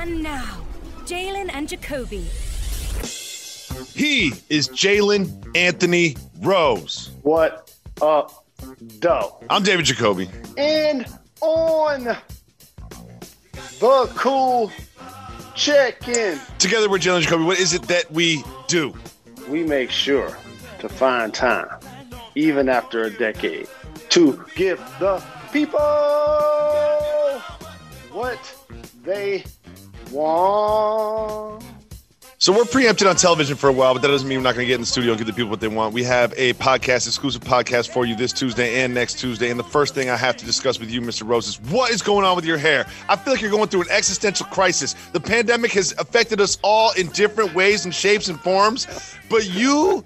And now, Jalen and Jacoby. He is Jalen Anthony Rose. What up, doe? I'm David Jacoby. And on the cool check-in, Together with Jalen Jacoby, what is it that we do? we make sure to find time, even after a decade, to give the people what they want. So we're preempted on television for a while, but that doesn't mean we're not going to get in the studio and give the people what they want. We have a exclusive podcast for you this Tuesday and next Tuesday. And the first thing I have to discuss with you, Mr. Rose, is what is going on with your hair? I feel like you're going through an existential crisis. The pandemic has affected us all in different ways and shapes and forms, but you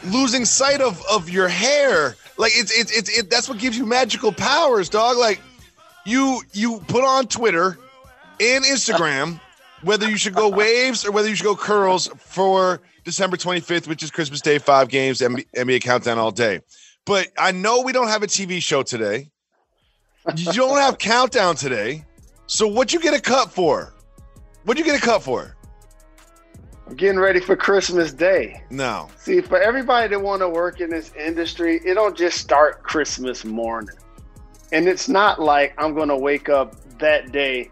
losing sight of your hair, like it's that's what gives you magical powers, dog. Like you put on Twitter and Instagram whether you should go waves or whether you should go curls for December 25th, which is Christmas Day, 5 games, NBA countdown all day. But I know we don't have a TV show today. You don't have countdown today. So what you get a cut for? What'd you get a cut for? I'm getting ready for Christmas Day. No. See, for everybody that want to work in this industry, it don't just start Christmas morning. And it's not like I'm going to wake up that day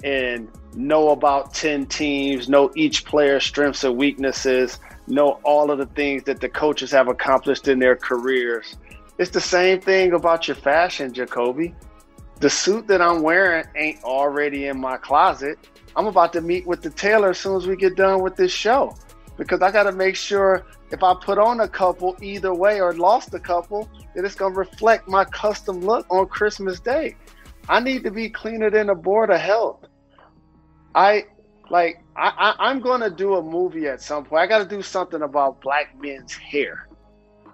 and know about 10 teams, know each player's strengths and weaknesses, know all of the things that the coaches have accomplished in their careers. It's the same thing about your fashion, Jacoby. The suit that I'm wearing ain't already in my closet. I'm about to meet with the tailor as soon as we get done with this show, because I got to make sure if I put on a couple either way or lost a couple, that it's going to reflect my custom look on Christmas Day. I need to be cleaner than a board of health. I'm going to do a movie at some point. I got to do something about black men's hair.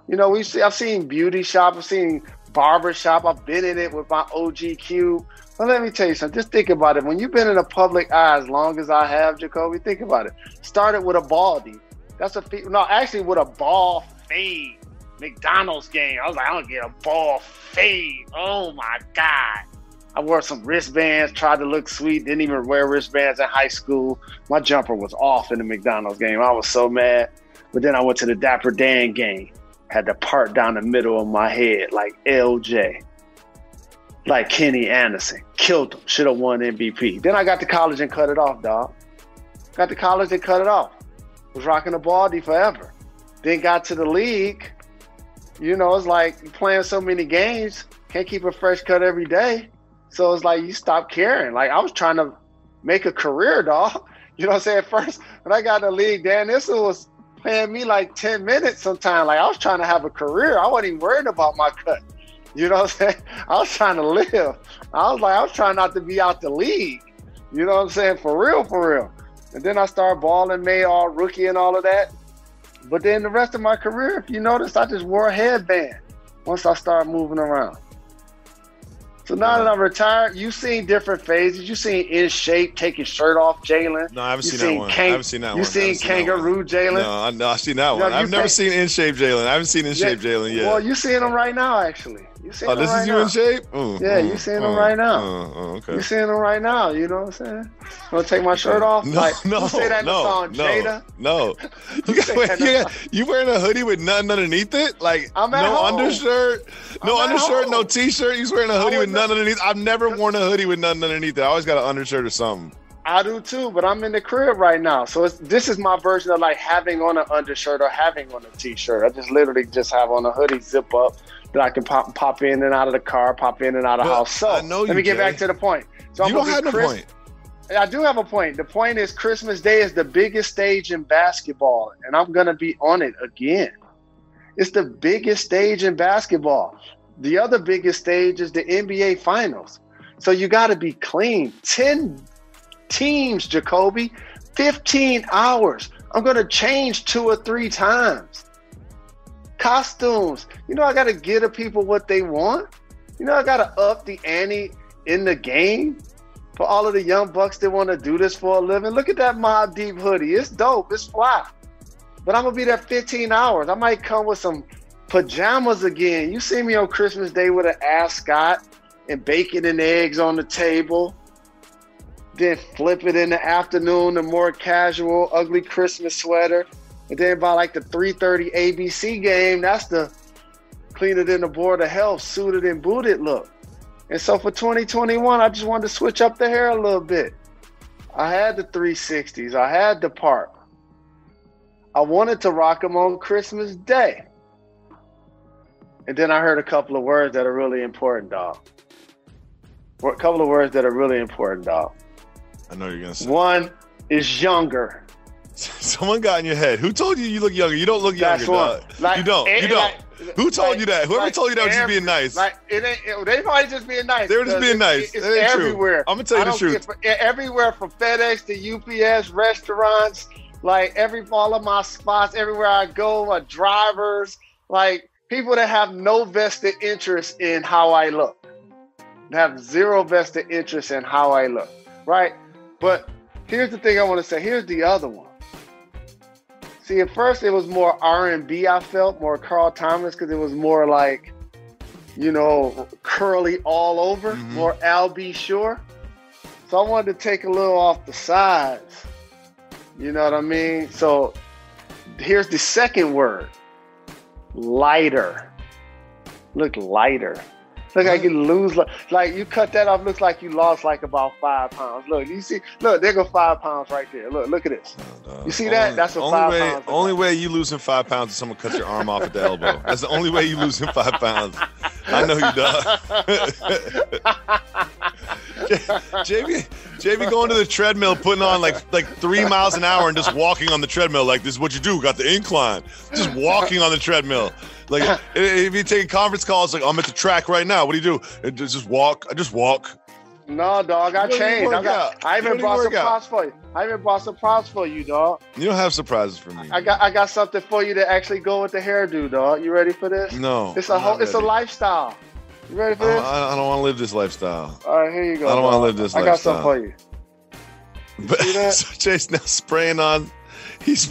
You know, I've seen beauty shop, I've seen barber shop, I've been in it with my OG Cube. But let me tell you something. Just think about it. When you've been in the public eye as long as I have, Jacoby, think about it. Started with a baldy. Actually with a ball fade. McDonald's game. I was like, I don't get a ball fade. Oh my God. I wore some wristbands, tried to look sweet, didn't even wear wristbands in high school. My jumper was off in the McDonald's game. I was so mad. But then I went to the Dapper Dan game, had the part down the middle of my head like LJ, like Kenny Anderson. Killed him, should have won MVP. Then I got to college and cut it off, dog. Got to college and cut it off. Was rocking a baldy forever. Then got to the league. You know, it's like you're playing so many games, can't keep a fresh cut every day. So it's like you stop caring. Like I was trying to make a career, dog. You know what I'm saying? First, when I got in the league, Dan Issel was paying me like 10 minutes sometimes. Like I was trying to have a career. I wasn't even worried about my cut. You know what I'm saying? I was trying to live. I was trying not to be out the league. You know what I'm saying? For real. And then I started balling, made all rookie and all of that. But then the rest of my career, if you notice, I just wore a headband once I started moving around. So now that I'm retired, you've seen different phases. You've seen In Shape, taking shirt off, Jalen. No, I haven't seen that one. You've seen Kangaroo, Jalen. No, I've seen that one. I've never seen In Shape, Jalen. I haven't seen In Shape, Jalen yet. Well, you're seeing him right now, actually. This is you In Shape? Yeah, you're seeing him right now. Okay. You're seeing him right now, you know what I'm saying? Want to take my shirt off? No, you say that in the song, Jada? No. You wearing a hoodie with nothing underneath it? Like, I'm at no home. Undershirt, no T-shirt. You wearing a hoodie with nothing underneath? I've never worn a hoodie with nothing underneath it. I always got an undershirt or something. I do too, but I'm in the crib right now. So this is my version of like having on an undershirt or having on a T-shirt. I just literally just have on a hoodie, zip up, that I can pop in and out of the car, pop in and out of the house. So let me get back to the point. So you don't have no point. I do have a point. The point is Christmas Day is the biggest stage in basketball, and I'm going to be on it again. It's the biggest stage in basketball. The other biggest stage is the NBA Finals. So you got to be clean. 10 teams, Jacoby, 15 hours. I'm going to change 2 or 3 times. Costumes. You know, I got to give the people what they want. You know, I got to up the ante in the game for all of the young bucks that want to do this for a living. Look at that Mobb Deep hoodie. It's dope. It's fly. But I'm going to be there 15 hours. I might come with some pajamas again. You see me on Christmas Day with an ascot and bacon and eggs on the table. then flip it in the afternoon, the more casual, ugly Christmas sweater. And then by like the 3:30 ABC game, that's the clean it in the Board of Health, suited and booted look. And so for 2021, I just wanted to switch up the hair a little bit. I had the 360s. I had the part. I wanted to rock them on Christmas Day. And then I heard a couple of words that are really important, dog. A couple of words that are really important, dog. I know you're going to say. One is younger. Someone got in your head. Who told you look younger? You don't look younger, dog. Like, you don't. Who told you that? Whoever told you that was just being nice. They probably just being nice. They were just being nice. It's everywhere. I'm going to tell you the truth. Everywhere from FedEx to UPS, restaurants, like all of my spots, everywhere I go, drivers, like people that have no vested interest in how I look. Have zero vested interest in how I look, right? But here's the thing I want to say. Here's the other one. See, at first it was more R&B, I felt, more Carl Thomas, because it was more like, curly all over, more Al B. Sure. So I wanted to take a little off the sides. You know what I mean? So here's the second word. Lighter. Look lighter. Look like you lose, like you cut that off, looks like you lost like about 5 pounds. Look, you see, look, there go 5 pounds right there. Look at this. You see that? That's what 5 pounds. Only way you losing 5 pounds is someone cuts your arm off at the elbow. That's the only way you losing 5 pounds. I know you, dog. JB going to the treadmill, putting on like 3 miles an hour and just walking on the treadmill like this is what you do. Got the incline, just walking on the treadmill. Like if you take conference calls, like I'm at the track right now. What do you do? Just walk. I just walk. No, dog. I changed. I even brought some props for you. I even brought some props for you, dog. You don't have surprises for me. I got something for you to actually go with the hairdo, dog. You ready for this? No. It's a lifestyle. You ready for this? I don't want to live this lifestyle. All right, here you go. I don't want to live this lifestyle. I got something for you. But so Chase now spraying on. He's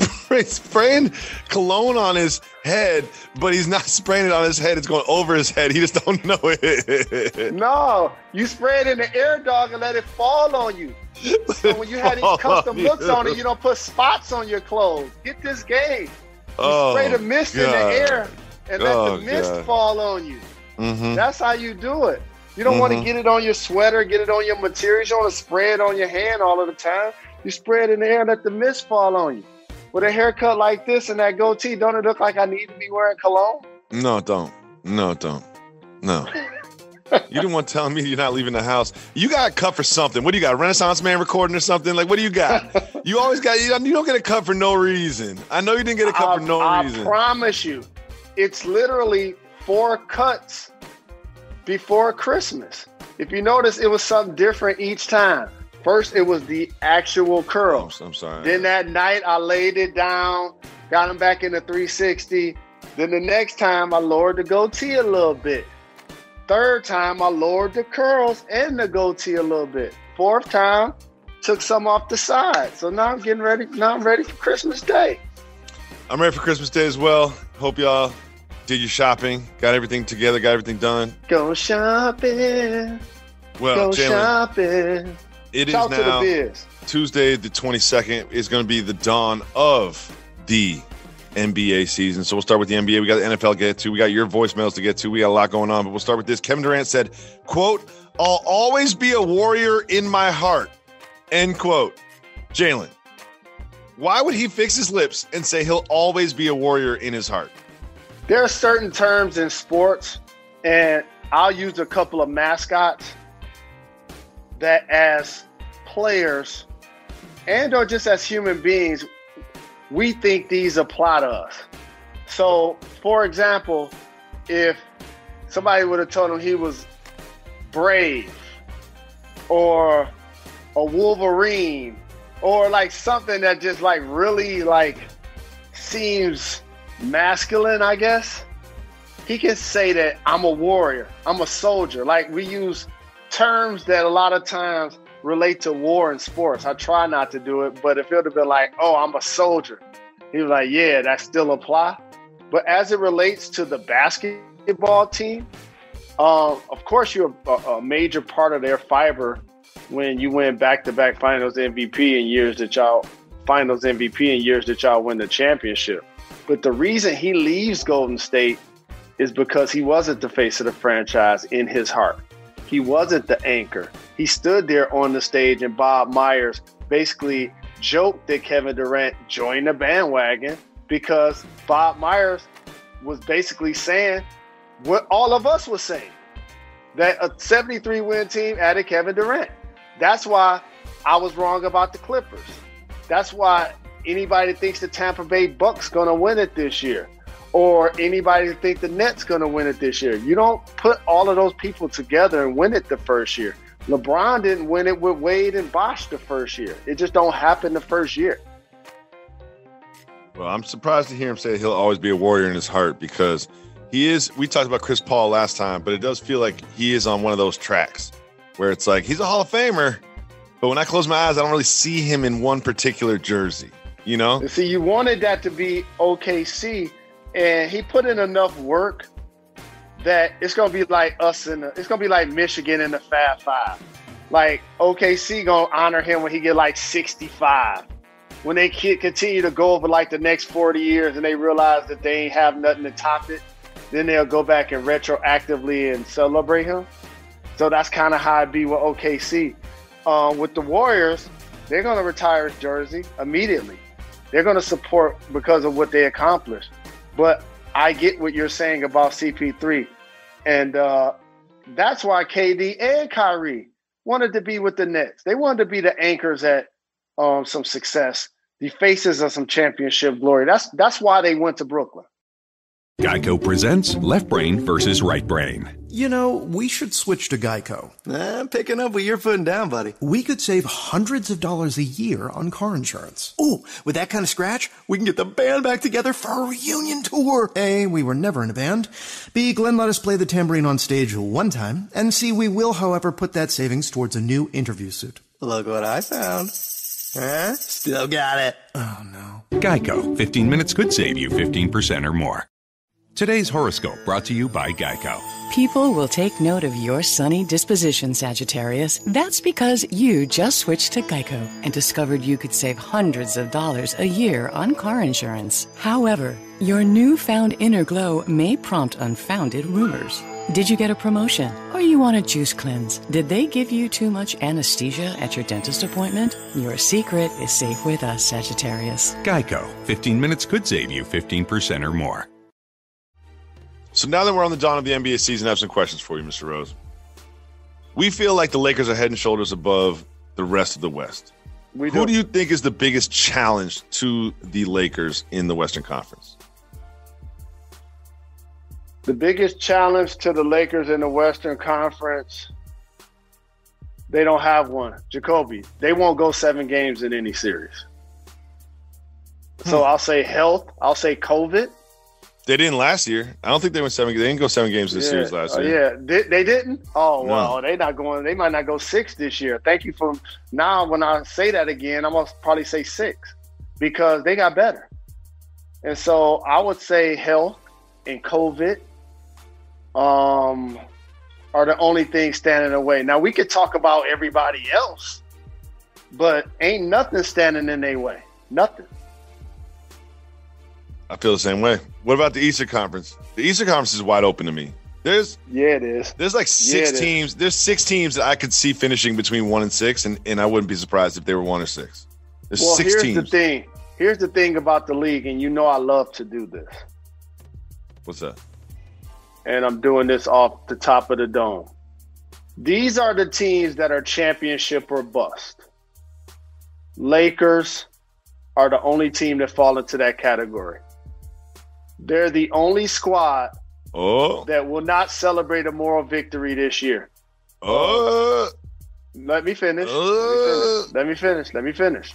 spraying cologne on his head, but he's not spraying it on his head. It's going over his head. He just don't know it. No, you spray it in the air, dog, and let it fall on you. So when you have these custom looks on it, you don't put spots on your clothes. Get this game. You spray the mist in the air and let the mist fall on you. Mm-hmm. That's how you do it. You don't want to get it on your sweater, get it on your materials. You don't want to spray it on your hand all of the time. You spray it in the air and let the mist fall on you. With a haircut like this and that goatee, don't it look like I need to be wearing cologne? No, it don't. No, it don't. No. You didn't want to tell me you're not leaving the house. You got a cut for something. What do you got? Renaissance Man recording or something? Like, what do you got? You always got, you don't get a cut for no reason. I know you didn't get a cut for no reason. I promise you, it's literally 4 cuts before Christmas. If you notice, it was something different each time. First, it was the actual curl. Oh, I'm sorry. Then that night, I laid it down, got him back in the 360. Then the next time, I lowered the goatee a little bit. Third time, I lowered the curls and the goatee a little bit. Fourth time, took some off the side. So now I'm getting ready. Now I'm ready for Christmas Day. I'm ready for Christmas Day as well. Hope y'all did your shopping, got everything together, got everything done. Go shopping. Well, Go shopping. It is now Tuesday the 22nd. Is going to be the dawn of the NBA season. So we'll start with the NBA. We got the NFL to get to. We got your voicemails to get to. We got a lot going on, but we'll start with this. Kevin Durant said, quote, "I'll always be a warrior in my heart," end quote. Jalen, why would he fix his lips and say he'll always be a warrior in his heart? There are certain terms in sports, and I'll use a couple of mascots that as players and or just as human beings, we think these apply to us. So, for example, if somebody would have told him he was brave or a Wolverine or like something that just like really like seems masculine, I guess, he can say that I'm a warrior, I'm a soldier. Like we use terms that a lot of times relate to war and sports. I try not to do it, but if it would have been like, oh, I'm a soldier, he was like, yeah, that still apply. But as it relates to the basketball team, of course, you're a major part of their fiber when you win back-to-back finals MVP in years that y'all win the championship. But the reason he leaves Golden State is because he wasn't the face of the franchise in his heart. He wasn't the anchor. He stood there on the stage, and Bob Myers basically joked that Kevin Durant joined the bandwagon because Bob Myers was basically saying what all of us was saying, that a 73-win team added Kevin Durant. That's why I was wrong about the Clippers. That's why anybody thinks the Tampa Bay Bucks going to win it this year, or anybody think the Nets going to win it this year. You don't put all of those people together and win it the first year. LeBron didn't win it with Wade and Bosh the first year. It just don't happen the first year. Well, I'm surprised to hear him say he'll always be a Warrior in his heart, because he is. We talked about Chris Paul last time, but it does feel like he is on one of those tracks where it's like he's a Hall of Famer, but when I close my eyes, I don't really see him in one particular jersey, you know? See, you wanted that to be OKC, and he put in enough work that it's going to be like it's going to be like Michigan in the Fab Five. Like OKC going to honor him when he get like 65. When they continue to go over like the next 40 years and they realize that they ain't have nothing to top it, then they'll go back and retroactively and celebrate him. So that's kind of how it be with OKC. With the Warriors, they're going to retire his jersey immediately. They're going to support because of what they accomplished. But I get what you're saying about CP3. And that's why KD and Kyrie wanted to be with the Nets. They wanted to be the anchors at some success, the faces of some championship glory. That's why they went to Brooklyn. Geico presents Left Brain versus Right Brain. You know, we should switch to Geico. I'm picking up what you're putting down, buddy. We could save hundreds of dollars a year on car insurance. Ooh, with that kind of scratch, we can get the band back together for a reunion tour. A, we were never in a band. B, Glenn let us play the tambourine on stage one time. And C, we will, however, put that savings towards a new interview suit. Look what I found. Huh? Still got it. Oh, no. Geico. 15 minutes could save you 15% or more. Today's horoscope brought to you by Geico. People will take note of your sunny disposition, Sagittarius. That's because you just switched to Geico and discovered you could save hundreds of dollars a year on car insurance. However, your newfound inner glow may prompt unfounded rumors. Did you get a promotion? Or you want a juice cleanse? Did they give you too much anesthesia at your dentist appointment? Your secret is safe with us, Sagittarius. Geico. 15 minutes could save you 15% or more. So now that we're on the dawn of the NBA season, I have some questions for you, Mr. Rose. We feel like the Lakers are head and shoulders above the rest of the West. Who do you think is the biggest challenge to the Lakers in the Western Conference? The biggest challenge to the Lakers in the Western Conference, they don't have one. Jacoby. They won't go 7 games in any series. So I'll say health. I'll say COVID. They didn't last year. I don't think they went 7. They didn't go 7 games this series last year. They didn't. Oh No. well, they not going. They might not go 6 this year. Thank you for now. When I say that again, I'm gonna probably say 6 because they got better. And so I would say health and COVID are the only things standing in the way. Now we could talk about everybody else, but ain't nothing standing in their way. Nothing. I feel the same way. What about the Eastern Conference? The Eastern Conference is wide open to me. It is. There's like 6 teams. There's 6 teams that I could see finishing between 1 and 6, and I wouldn't be surprised if they were 1 or 6. There's 6 teams. Here's the thing about the league, and you know I love to do this. What's that? And I'm doing this off the top of the dome. These are the teams that are championship or bust. Lakers are the only team that fall into that category. They're the only squad that will not celebrate a moral victory this year. Let me finish. Let me finish.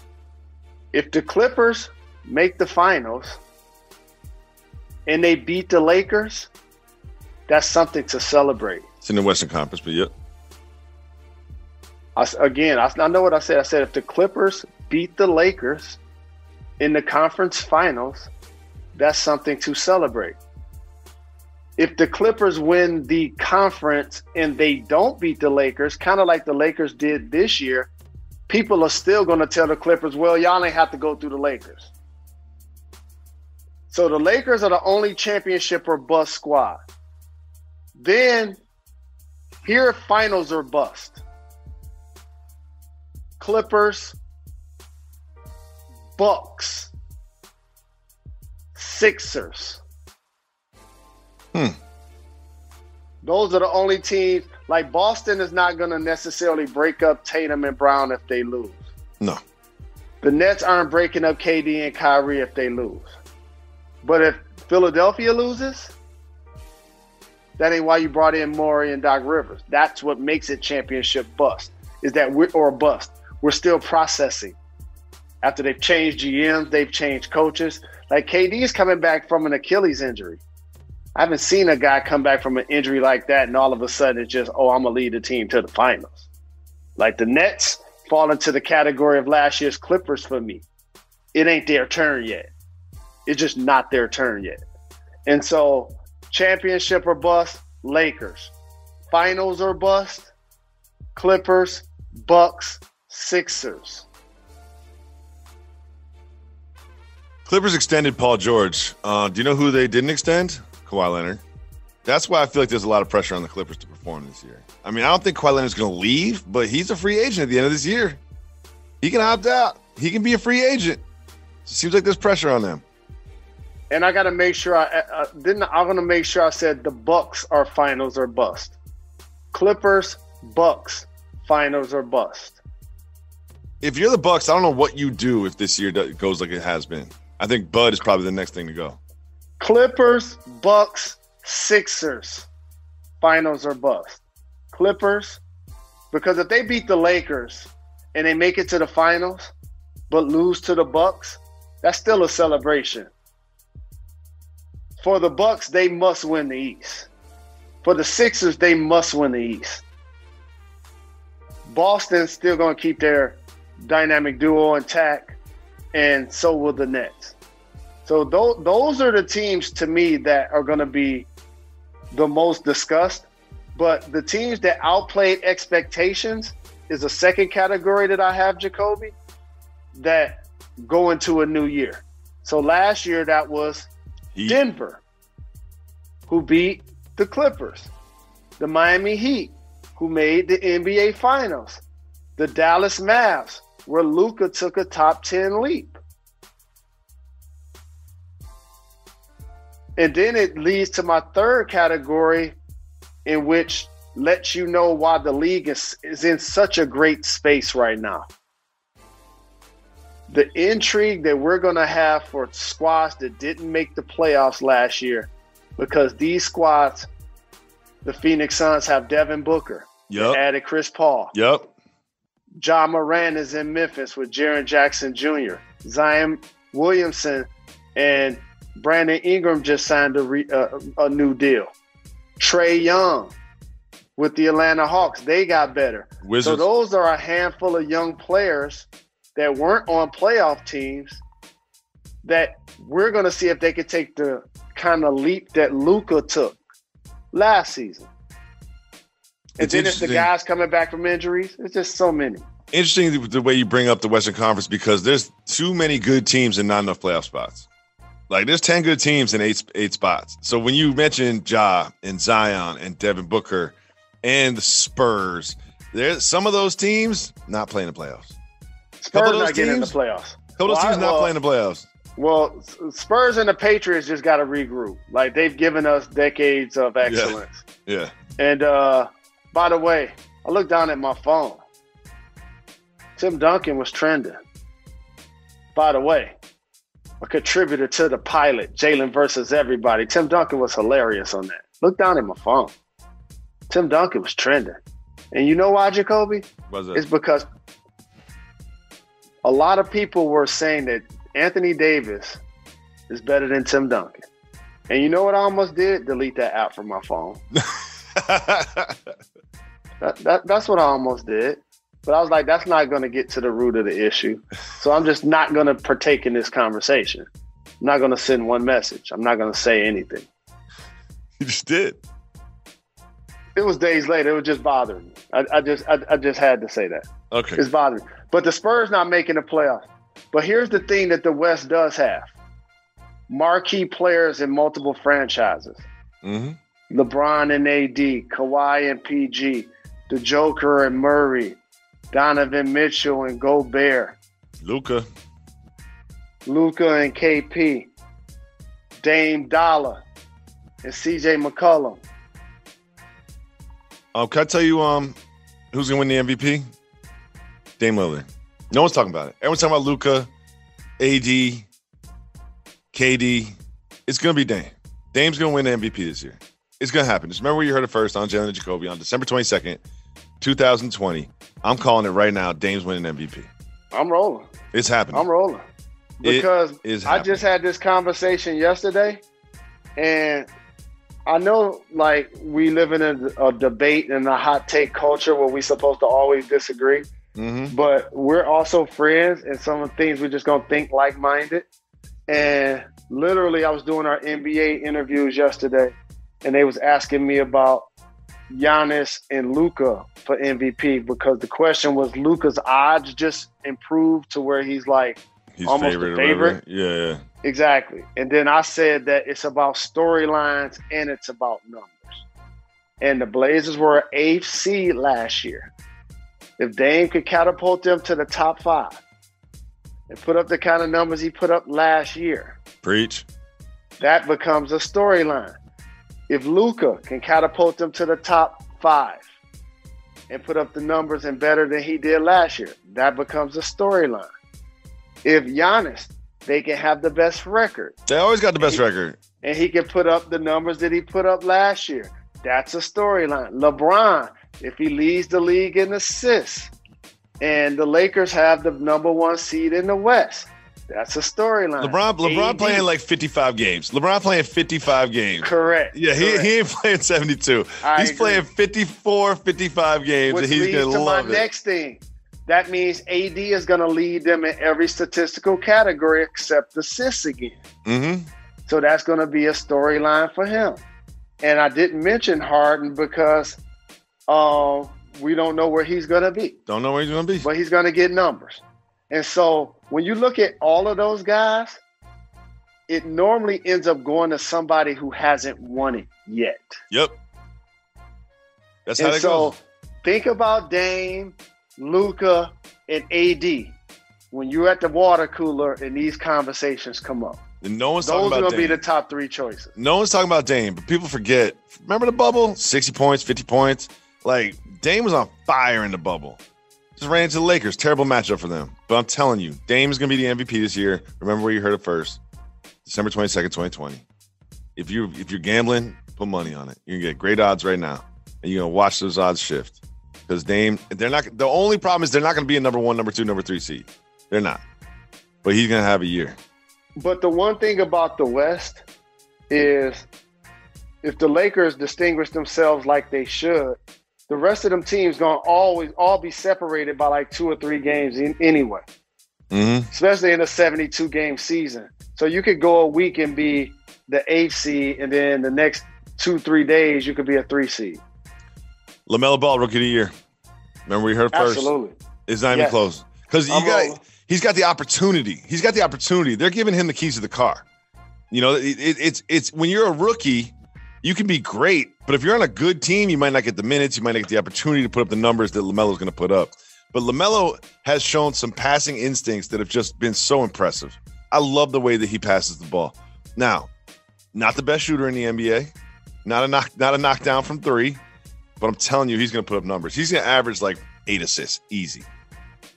If the Clippers make the finals and they beat the Lakers, that's something to celebrate. It's in the Western Conference, but yep. I know what I said. I said if the Clippers beat the Lakers in the conference finals, that's something to celebrate. if the Clippers win the conference and they don't beat the Lakers, kind of like the Lakers did this year, people are still going to tell the Clippers, well, y'all ain't have to go through the Lakers. So the Lakers are the only championship or bust squad. Then here, finals or bust. Clippers, Bucks, Sixers. Those are the only teams. Like Boston is not going to necessarily break up Tatum and Brown if they lose. No. The Nets aren't breaking up KD and Kyrie if they lose. But if Philadelphia loses, that ain't why you brought in Morey and Doc Rivers. That's what makes it championship bust. Is that or bust. We're still processing. After they've changed GMs, they've changed coaches. Like KD is coming back from an Achilles injury. I haven't seen a guy come back from an injury like that and all of a sudden it's just, I'm going to lead the team to the finals. Like the Nets fall into the category of last year's Clippers for me. It ain't their turn yet. It's just not their turn yet. And so championship or bust, Lakers. Finals or bust, Clippers, Bucks, Sixers. Clippers extended Paul George. Do you know who they didn't extend? Kawhi Leonard. That's why I feel like there's a lot of pressure on the Clippers to perform this year. I mean, I don't think Kawhi Leonard's going to leave, but he's a free agent at the end of this year. He can opt out. He can be a free agent. It seems like there's pressure on them. And I got to make sure I'm going to make sure I said the Bucks are finals or bust. Clippers, Bucks, finals or bust. If you're the Bucks, I don't know what you do if this year goes like it has been. I think Bud is probably the next thing to go. Clippers, Bucks, Sixers, finals or bust. Clippers, because if they beat the Lakers and they make it to the finals but lose to the Bucks, that's still a celebration. For the Bucks, they must win the East. For the Sixers, they must win the East. Boston's still going to keep their dynamic duo intact, and so will the Nets. So those are the teams to me that are going to be the most discussed. But the teams that outplayed expectations is a second category that I have, Jacoby, that go into a new year. So last year that was Denver, who beat the Clippers. The Miami Heat, who made the NBA Finals. The Dallas Mavs, where Luka took a top 10 leap. And then it leads to my third category, in which lets you know why the league is in such a great space right now. The intrigue that we're going to have for squads that didn't make the playoffs last year, because these squads, the Phoenix Suns have Devin Booker. Yep. They added Chris Paul. Yep. Ja Morant is in Memphis with Jaren Jackson Jr. Zion Williamson and Brandon Ingram just signed a new deal. Trae Young with the Atlanta Hawks, they got better. Wizards. So those are a handful of young players that weren't on playoff teams that we're going to see if they could take the kind of leap that Luka took last season. And then it's the guys coming back from injuries. It's just so many. Interesting the way you bring up the Western Conference, because there's too many good teams and not enough playoff spots. Like there's 10 good teams in eight spots. So when you mention Ja and Zion and Devin Booker and the Spurs, there's some of those teams not playing the playoffs. Spurs not getting in the playoffs. Couple of those teams not playing the playoffs. Well, Spurs and the Patriots just got to regroup. Like they've given us decades of excellence. Yeah. And by the way, I looked down at my phone. Tim Duncan was trending. By the way, a contributor to the pilot, Jalen versus Everybody. Tim Duncan was hilarious on that. Look down at my phone. Tim Duncan was trending. And you know why, Jacoby? What's that? It's because a lot of people were saying that Anthony Davis is better than Tim Duncan. And you know what I almost did? Delete that app from my phone. That's what I almost did. But I was like, that's not going to get to the root of the issue. So I'm just not going to partake in this conversation. I'm not going to send one message. I'm not going to say anything. You just did. It was days later. It was just bothering me. I just had to say that. Okay. It's bothering me. But the Spurs not making the playoffs. But here's the thing that the West does have. Marquee players in multiple franchises. Mm-hmm. LeBron and AD, Kawhi and PG, the Joker and Murray, Donovan Mitchell and Gobert, Luka and KP, Dame Dollar and CJ McCollum. Can I tell you who's gonna win the MVP? Dame Lillard. No one's talking about it. Everyone's talking about Luka, AD, KD. It's gonna be Dame. Dame's gonna win the MVP this year. It's gonna happen. Just remember where you heard it first on Jalen Jacoby on December 22nd, 2020. I'm calling it right now. Dame's winning MVP. I'm rolling. It's happening. I'm rolling. Because I just had this conversation yesterday, and I know, like, we live in a debate and a hot take culture where we're supposed to always disagree. Mm-hmm. But we're also friends, and some of the things we're just going to think like-minded. And literally, I was doing our NBA interviews yesterday, and they was asking me about Giannis and Luka for MVP because the question was Luka's odds just improved to where he's like almost a favorite. Yeah. Exactly. And then I said that it's about storylines and it's about numbers. And the Blazers were an 8th seed last year. If Dame could catapult them to the top 5 and put up the kind of numbers he put up last year, Preach. that becomes a storyline. If Luka can catapult them to the top 5 and put up the numbers and better than he did last year, that becomes a storyline. If Giannis, they can have the best record. They always got the best record. And he can put up the numbers that he put up last year. That's a storyline. LeBron, if he leads the league in assists, and the Lakers have the number 1 seed in the West, that's a storyline. LeBron playing like 55 games. LeBron playing 55 games. Correct. Yeah, he ain't playing 72. He's playing 54, 55 games, and he's going to love it. My next thing. That means AD is going to lead them in every statistical category except assists again. Mm-hmm. So that's going to be a storyline for him. And I didn't mention Harden because we don't know where he's going to be. Don't know where he's going to be. But he's going to get numbers. And so when you look at all of those guys, it normally ends up going to somebody who hasn't won it yet. Yep. That's how it goes. Think about Dame, Luka, and AD when you're at the water cooler and these conversations come up. And no one's talking about Dame. Those are going to be the top 3 choices. No one's talking about Dame, but people forget. Remember the bubble? 60 points, 50 points. Like, Dame was on fire in the bubble. Just ran into the Lakers. Terrible matchup for them. But I'm telling you, Dame is going to be the MVP this year. Remember where you heard it first. December 22nd, 2020. If you're gambling, put money on it. You can get great odds right now. And you're going to watch those odds shift. Because Dame, the only problem is they're not going to be a number 1, number 2, number 3 seed. They're not. But he's going to have a year. But the one thing about the West is if the Lakers distinguish themselves like they should, the rest of them teams going to always all be separated by like 2 or 3 games anyway. Mm-hmm. Especially in a 72-game season. So you could go a week and be the 8th seed, and then the next 2-3 days you could be a 3 seed. LaMelo Ball, Rookie of the Year. Remember we heard it first? Absolutely. It's not even close. Because he's got the opportunity. He's got the opportunity. They're giving him the keys to the car. You know, it's when you're a rookie, you can be great, but if you're on a good team, you might not get the minutes. You might not get the opportunity to put up the numbers that LaMelo's going to put up. But LaMelo has shown some passing instincts that have just been so impressive. I love the way that he passes the ball. Now, not the best shooter in the NBA, not a knockdown from 3. But I'm telling you, he's going to put up numbers. He's going to average like 8 assists. Easy.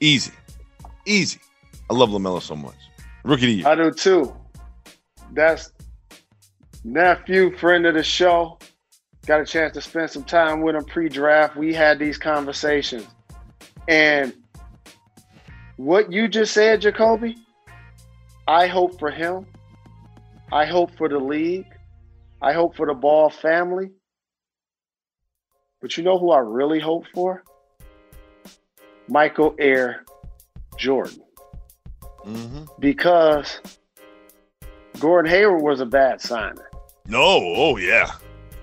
I love LaMelo so much. Rookie of the Year. I do too. That's nephew, friend of the show. Got a chance to spend some time with him pre-draft. We had these conversations. And what you just said, Jacoby, I hope for him. I hope for the league. I hope for the Ball family. But you know who I really hope for? Michael Air Jordan. Mm-hmm. Because Gordon Hayward was a bad signing. No, oh yeah.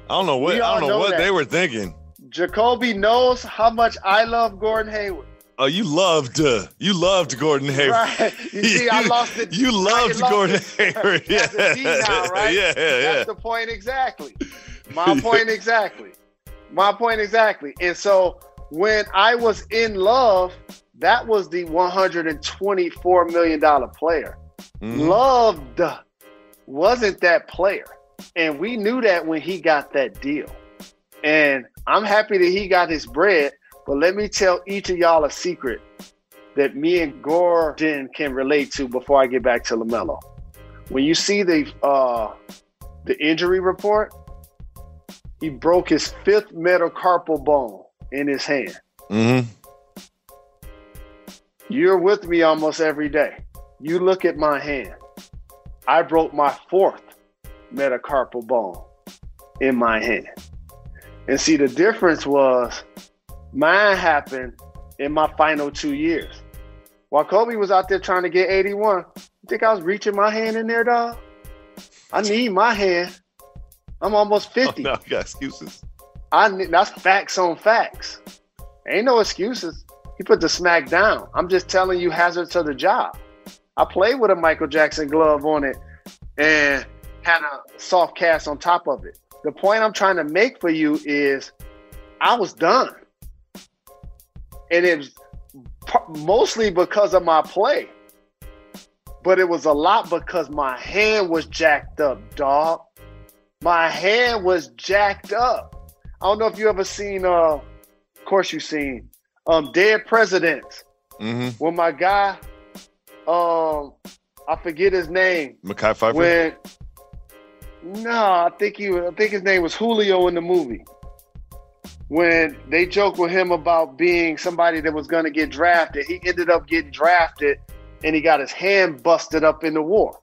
I don't know what they were thinking. Jacoby knows how much I love Gordon Hayward. Oh, you loved Gordon Hayward. Right. You see, I lost it. You loved Gordon Hayward. Yeah. That's a D now, right? Yeah. That's the point exactly. My point exactly. And so when I was in love, that was the $124 million player. Loved wasn't that player. And we knew that when he got that deal. And I'm happy that he got his bread. But let me tell each of y'all a secret that me and Gordon can relate to before I get back to LaMelo. When you see the injury report, he broke his 5th metacarpal bone in his hand. Mm-hmm. You're with me almost every day. You look at my hand. I broke my 4th metacarpal bone in my hand. And see, the difference was mine happened in my final 2 years. While Kobe was out there trying to get 81, you think I was reaching my hand in there, dog? I need my hand. I'm almost 50. Oh, no, you got excuses. That's facts on facts. Ain't no excuses. He put the smack down. I'm just telling you hazards of the job. I played with a Michael Jackson glove on it and had a soft cast on top of it. The point I'm trying to make for you is I was done. And it was mostly because of my play. But it was a lot because my hand was jacked up, dog. My hand was jacked up. I don't know if you ever seen, of course you've seen, Dead Presidents. Mm-hmm. When my guy, I forget his name. Mekhi Phifer? I think his name was Julio in the movie. When they joked with him about being somebody that was going to get drafted, he ended up getting drafted and he got his hand busted up in the war.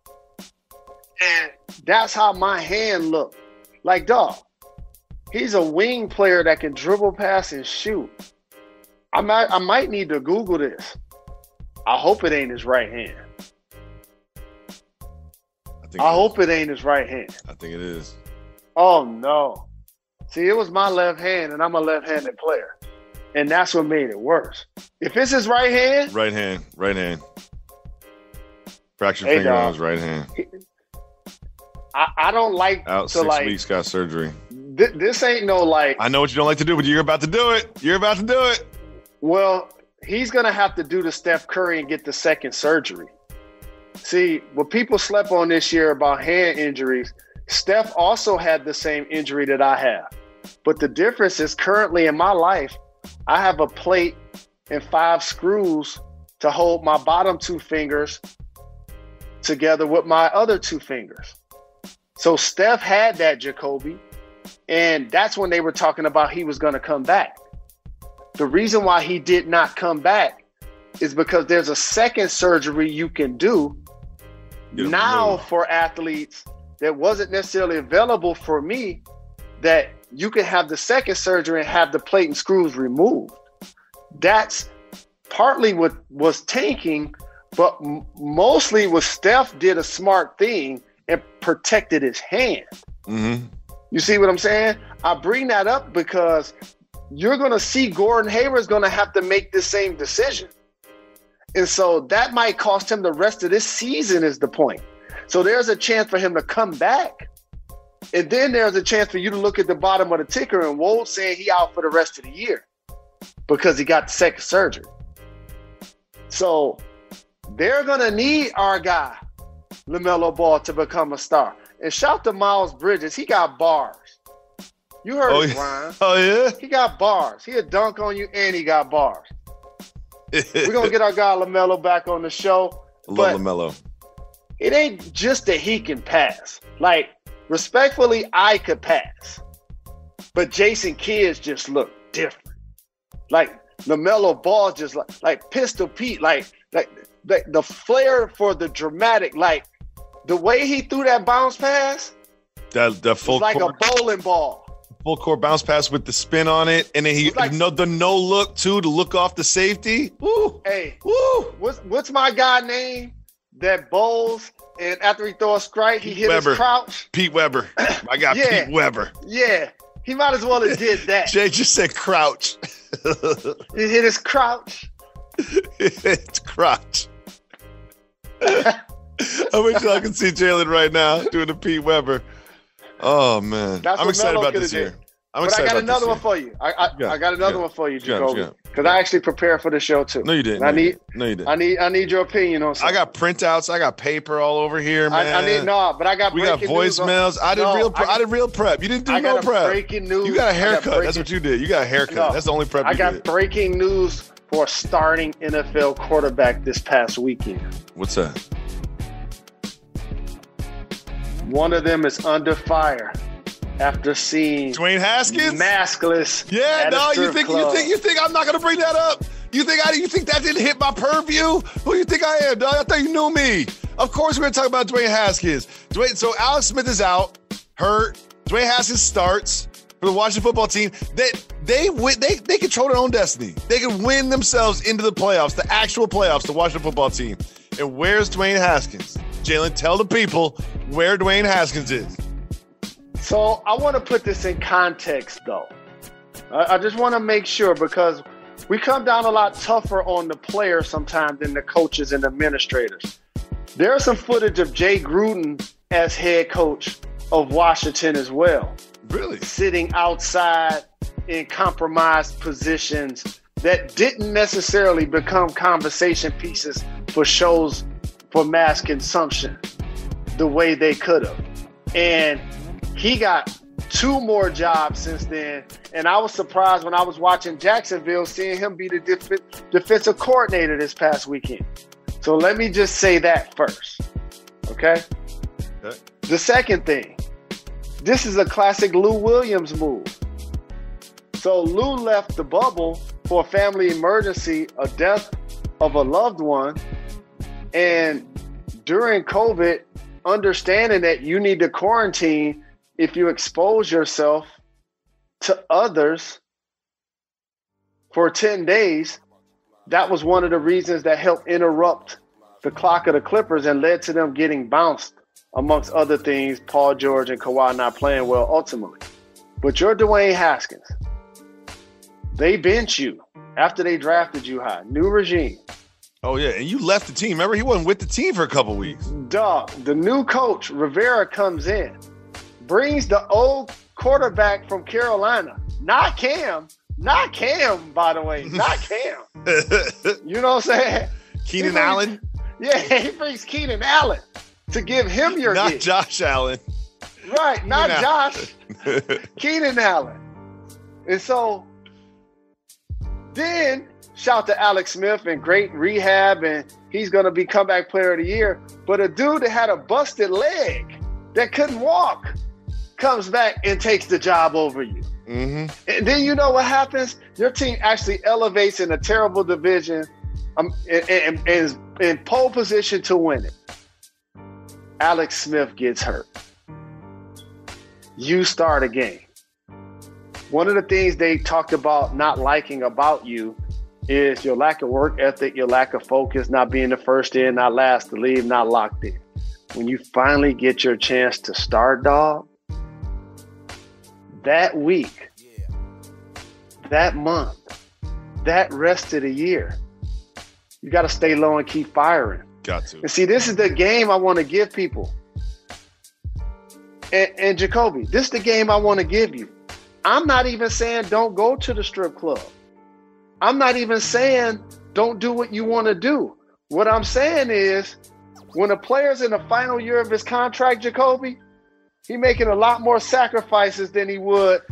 And that's how my hand looked. Like, dog, he's a wing player that can dribble, pass, and shoot. I might need to Google this. I hope it ain't his right hand. I hope it ain't his right hand. I think it is. Oh, no. See, it was my left hand, and I'm a left-handed player. And that's what made it worse. If it's his right hand. Right hand. Fractured finger on his right hand. I don't like out to 6 weeks, got surgery. This ain't no like. I know what you don't like to do, but you're about to do it. Well, he's going to have to do the Steph Curry and get the second surgery. See, what people slept on this year about hand injuries, Steph also had the same injury that I have. But the difference is currently in my life, I have a plate and 5 screws to hold my bottom 2 fingers together with my other 2 fingers. So Steph had that, Jacoby, and that's when they were talking about he was going to come back. The reason why he did not come back is because there's a second surgery you can do now for athletes that wasn't necessarily available for me, that you can have the second surgery and have the plate and screws removed. That's partly what was tanking, but mostly what Steph did a smart thing and protected his hand. Mm-hmm. You see what I'm saying? I bring that up because you're going to see Gordon Hayward's going to have to make the same decision. And so that might cost him the rest of this season is the point. So there's a chance for him to come back. And then there's a chance for you to look at the bottom of the ticker and Woj saying he out for the rest of the year because he got the second surgery. So they're going to need our guy, LaMelo Ball, to become a star. And shout to Miles Bridges. He got bars. You heard his rhyme. Oh, yeah? He got bars. He'll dunk on you and he got bars. We're going to get our guy LaMelo back on the show. Love LaMelo. It ain't just that he can pass. Like, respectfully, I could pass. But Jason Kidd just look different. Like, LaMelo Ball just like Pistol Pete. Like the flair for the dramatic. Like, the way he threw that bounce pass. That full like court, a bowling ball. Full court bounce pass with the spin on it. And then the no look, too, to look off the safety. Woo. Hey, woo. What's my guy name? that bowls, and after he throws a strike, he hit his crouch. Pete Weber. I got Pete Weber. Yeah. He might as well have did that. Jay just said crouch. He hit his crouch. It's crotch. I wish y'all could see Jalen right now doing the Pete Weber. Oh, man. I'm excited about this year. But I got another one for you. I got another one for you, Jacoby. Because I actually prepared for the show too. No, you didn't. I need your opinion on something. I got printouts. I got paper all over here, man. I got. We got voicemails. I did real prep. You didn't do no prep. Breaking news. You got a haircut. That's what you did. You got a haircut. No, that's the only prep. I got breaking news for a starting NFL quarterback this past weekend. What's that? One of them is under fire after seeing Dwayne Haskins maskless. Yeah, no, you think I'm not gonna bring that up? You think that didn't hit my purview? Who you think I am, dog? I thought you knew me. Of course we're gonna talk about Dwayne Haskins. So Alex Smith is out, hurt. Dwayne Haskins starts for the Washington football team. They control their own destiny. They can win themselves into the playoffs, the actual playoffs, the Washington football team. And where's Dwayne Haskins? Jalen, tell the people where Dwayne Haskins is. So I want to put this in context, though. I just want to make sure, because we come down a lot tougher on the players sometimes than the coaches and administrators. There's some footage of Jay Gruden as head coach of Washington as well. Really? Sitting outside in compromised positions that didn't necessarily become conversation pieces for shows for mass consumption the way they could have. And he got 2 more jobs since then. And I was surprised when I was watching Jacksonville, seeing him be the defensive coordinator this past weekend. So let me just say that first. Okay? The second thing, this is a classic Lou Williams move. So Lou left the bubble for a family emergency, a death of a loved one. And during COVID, understanding that you need to quarantine if you expose yourself to others for 10 days, that was one of the reasons that helped interrupt the clock of the Clippers and led to them getting bounced, amongst other things, Paul George and Kawhi not playing well ultimately. But you're Dwayne Haskins. They bench you after they drafted you high. New regime. Oh, yeah, and you left the team. Remember, he wasn't with the team for a couple weeks. Dog, the new coach, Rivera, comes in, brings the old quarterback from Carolina. Not Cam, by the way. Not Cam. You know what I'm saying? Keenan Allen? Yeah, he brings Keenan Allen to give him your Not gig. Josh Allen. Right, not Josh. Keenan Allen. And so then shout to Alex Smith and great rehab, and he's going to be comeback player of the year. But a dude that had a busted leg that couldn't walk comes back and takes the job over you. Mm-hmm. And then you know what happens? Your team actually elevates in a terrible division and is in pole position to win it. Alex Smith gets hurt. You start a game. One of the things they talked about not liking about you is your lack of work ethic, your lack of focus, not being the first in, not last to leave, not locked in. When you finally get your chance to start, dog, that week, that month, that rest of the year, you got to stay low and keep firing. Got to. And see, this is the game I want to give people. And Jacoby, this is the game I want to give you. I'm not even saying don't go to the strip club. I'm not even saying don't do what you want to do. What I'm saying is when a player's in the final year of his contract, Jacoby, he's making a lot more sacrifices than he would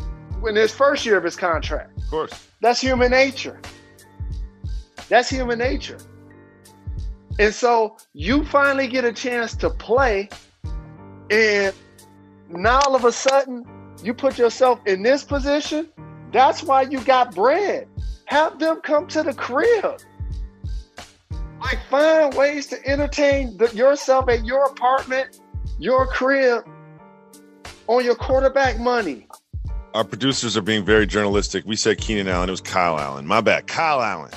in his first year of his contract. Of course. That's human nature. That's human nature. And so you finally get a chance to play, and now all of a sudden you put yourself in this position. That's why you got bread. Have them come to the crib. Like, find ways to entertain yourself at your apartment, your crib, on your quarterback money. Our producers are being very journalistic. We said Keenan Allen. It was Kyle Allen. My bad. Kyle Allen.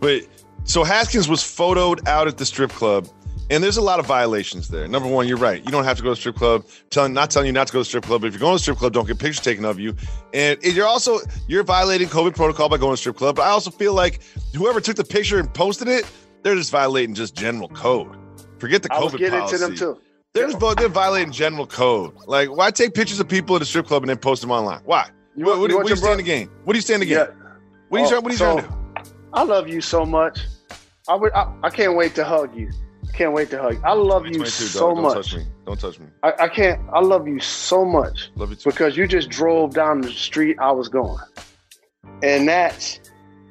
But So Haskins was photoed out at the strip club, and there's a lot of violations there. Number one, you're right. You don't have to go to the strip club. Not telling you not to go to the strip club, but if you're going to the strip club, don't get pictures taken of you. And you're violating COVID protocol by going to the strip club. But I also feel like whoever took the picture and posted it, they're just violating just general code. Forget the COVID policy. I was getting to them too. They're violating general code. Like, why take pictures of people at a strip club and then post them online? Why? What do you stand to gain? What do you stand to gain? Yeah. What are you trying to do? I love you so much. I can't wait to hug you. Can't wait to hug you. I love you so much. Don't touch me. I can't. I love you so much. Love you too. Because you just drove down the street I was going. And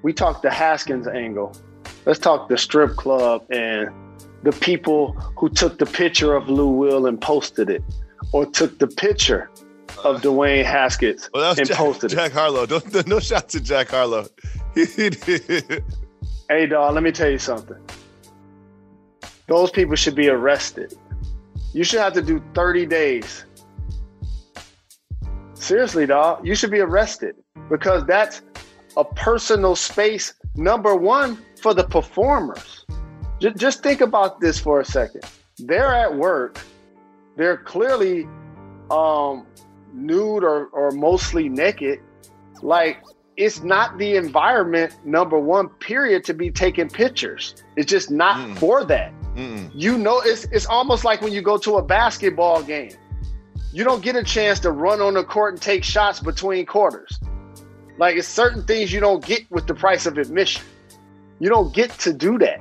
we talked the Haskins angle. Let's talk the strip club and the people who took the picture of Lou Will and posted it, or took the picture of Dwayne Haskins and posted Jack Harlow. No shots at Jack Harlow. Hey, dog, let me tell you something. Those people should be arrested. You should have to do 30 days. Seriously, dog, you should be arrested because that's a personal space, number one, for the performers. Just think about this for a second. They're at work. They're clearly nude or mostly naked. Like, it's not the environment, number one, period, to be taking pictures. It's just not for that. You know, it's almost like when you go to a basketball game. You don't get a chance to run on the court and take shots between quarters. Like, it's certain things you don't get with the price of admission. You don't get to do that.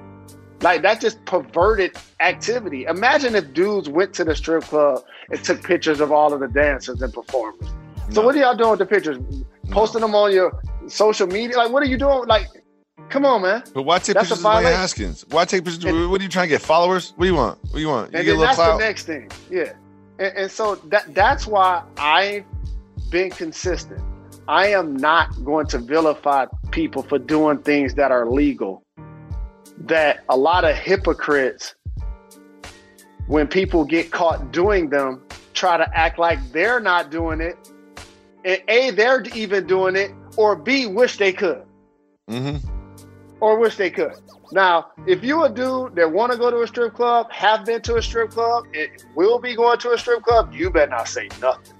Like, that's just perverted activity. Imagine if dudes went to the strip club and took pictures of all of the dancers and performers. So what are y'all doing with the pictures? Posting them on your social media? Like, what are you doing? Like, come on, man. But why take pictures of Dwayne Haskins? Why take pictures? What are you trying to get? Followers? What do you want? What do you want? You and get then a little that's clout? the next thing. Yeah. And so that's why I've been consistent. I am not going to vilify people for doing things that are legal. That a lot of hypocrites, when people get caught doing them, try to act like they're not doing it. And A, they're even doing it, or B, wish they could. Or wish they could. Now, if you a dude that want to go to a strip club, have been to a strip club, it will be going to a strip club, you better not say nothing.